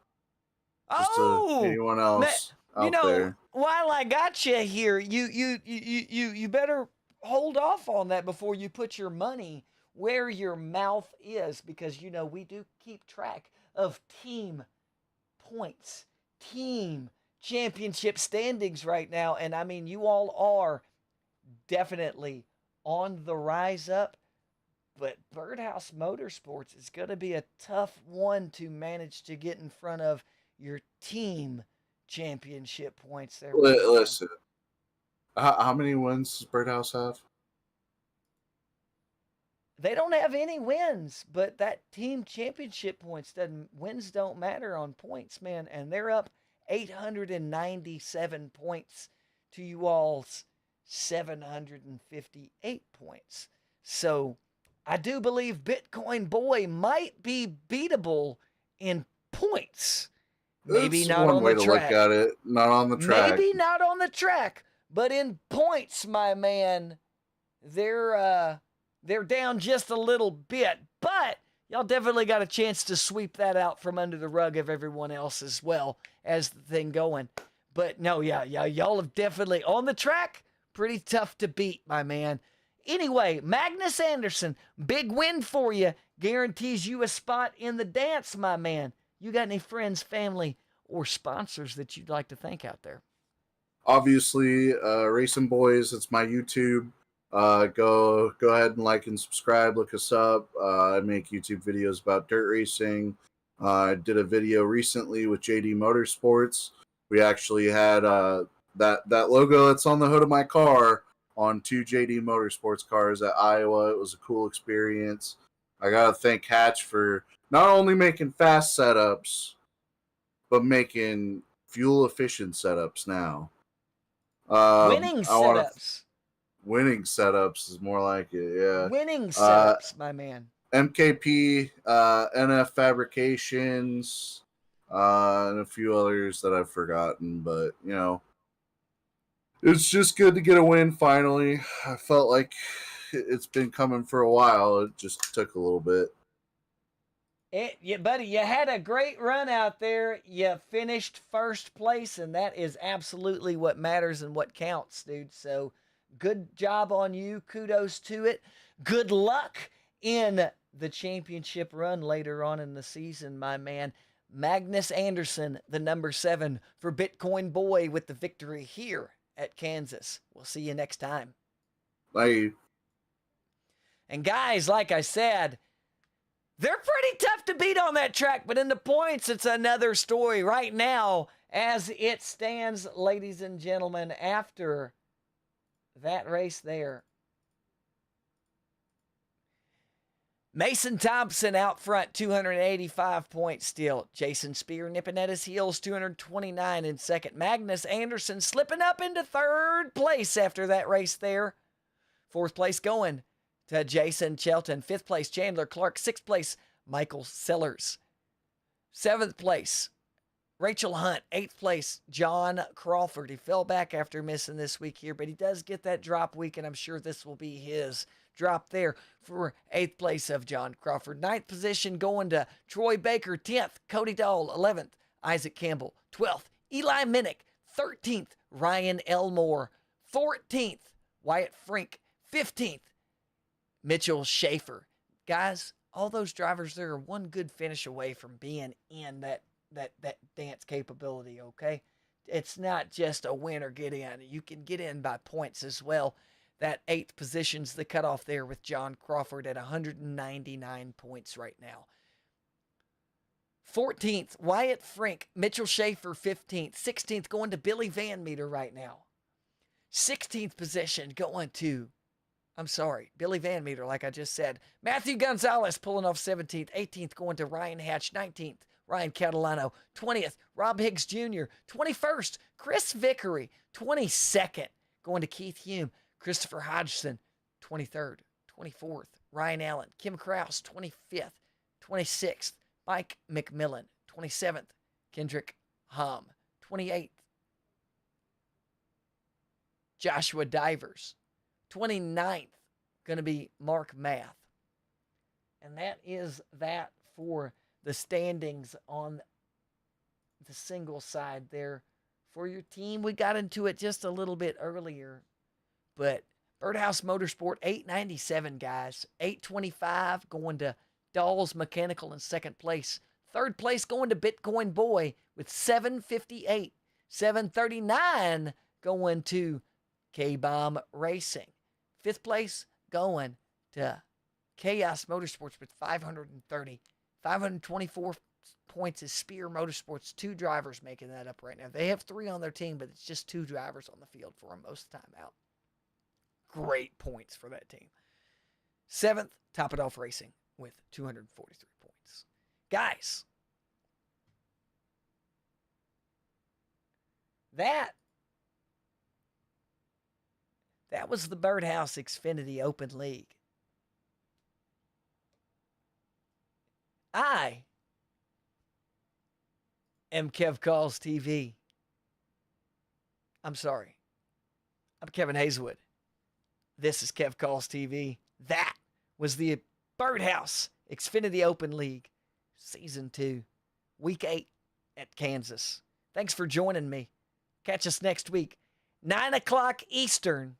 Just to anyone else out there. While I got you here, you better hold off on that before you put your money where your mouth is, because we do keep track of team points, team championship standings right now. And I mean, you all are definitely on the rise up, but Birdhouse Motorsports is going to be a tough one to manage to get in front of your team championship points there. Listen, how many wins does Birdhouse have? They don't have any wins, but that team championship points wins don't matter on points, man. And they're up 897 points to you all's 758 points. So I do believe Bitcoin Boy might be beatable in points. Maybe It's not one on way the to look track. at it. Not on the track. Maybe not on the track, but in points, my man, they're down just a little bit. But y'all definitely got a chance to sweep that out from under the rug of everyone else as well as the thing going. But no, yeah, y'all have definitely on the track, pretty tough to beat, my man. Anyway, Magnus Anderson, big win for you. Guarantees you a spot in the dance, my man. You got any friends, family, or sponsors that you'd like to thank out there? Obviously, Racing Boys, it's my YouTube. Go ahead and like and subscribe. Look us up. I make YouTube videos about dirt racing. I did a video recently with JD Motorsports. We actually had that logo that's on the hood of my car on 2 JD Motorsports cars at Iowa. It was a cool experience. I gotta thank Hatch for not only making fast setups, but making fuel efficient setups now. Winning I want to setups. winning setups is more like it. Yeah. Winning setups, my man. MKP, NF Fabrications, and a few others that I've forgotten, but it's just good to get a win finally. I felt like it's been coming for a while. It just took a little bit. Buddy, you had a great run out there. You finished first place, and that is absolutely what matters and what counts, dude. So good job on you. Kudos to it. Good luck in the championship run later on in the season, my man. Magnus Anderson, the number 7 for Bitcoin Boy with the victory here at Kansas. We'll see you next time. Bye. And guys, like I said, they're pretty tough to beat on that track, but in the points, it's another story. Right now, as it stands, ladies and gentlemen, after that race there, Mason Thompson out front, 285 points still. Jason Spear nipping at his heels, 229 in second. Magnus Anderson slipping up into third place after that race there. Fourth place going to Jason Shelton. Fifth place, Chandler Clark. Sixth place, Michael Sellers. Seventh place, Rachel Hunt. Eighth place, John Crawford. He fell back after missing this week here, but he does get that drop week, and I'm sure this will be his drop there for eighth place of John Crawford. Ninth position going to Troy Baker. 10th, Cody Dahl. 11th, Isaac Campbell. 12th, Eli Minnick. 13th, Ryan Elmore. 14th, Wyatt Frink. 15th, Mitchell Schaefer. Guys, all those drivers there are one good finish away from being in that dance capability, okay? It's not just a win or get in. You can get in by points as well. That 8th position's the cutoff there with John Crawford at 199 points right now. 14th, Wyatt Frink. Mitchell Schaefer, 15th. 16th going to Billy Van Meter right now. 16th position going to Billy Van Meter, like I just said. Matthew Gonzalez pulling off 17th. 18th going to Ryan Hatch. 19th, Ryan Catalano. 20th, Rob Higgs Jr. 21st, Chris Vickery. 22nd, going to Keith Hume. Christopher Hodgson, 23rd. 24th, Ryan Allen. Kim Krause, 25th. 26th, Mike McMillan. 27th, Kendrick Hom. 28th, Joshua Divers. 29th, going to be Mark Math. And that is that for the standings on the single side there for your team. We got into it just a little bit earlier, but Birdhouse Motorsport, 897, guys. 825 going to Dawes Mechanical in second place. Third place going to Bitcoin Boy with 758. 739 going to K-Bomb Racing. Fifth place going to Chaos Motorsports with 530. 524 points is Spear Motorsports. 2 drivers making that up right now. They have 3 on their team, but it's just 2 drivers on the field for them most of the time out. Great points for that team. 7th, Top It Off Racing with 243 points. Guys, That was the Birdhouse Xfinity Open League. I am Kev Calls TV. I'm sorry. I'm Kevin Hazelwood. This is Kev Calls TV. That was the Birdhouse Xfinity Open League, Season 2, Week 8 at Kansas. Thanks for joining me. Catch us next week, 9 o'clock Eastern,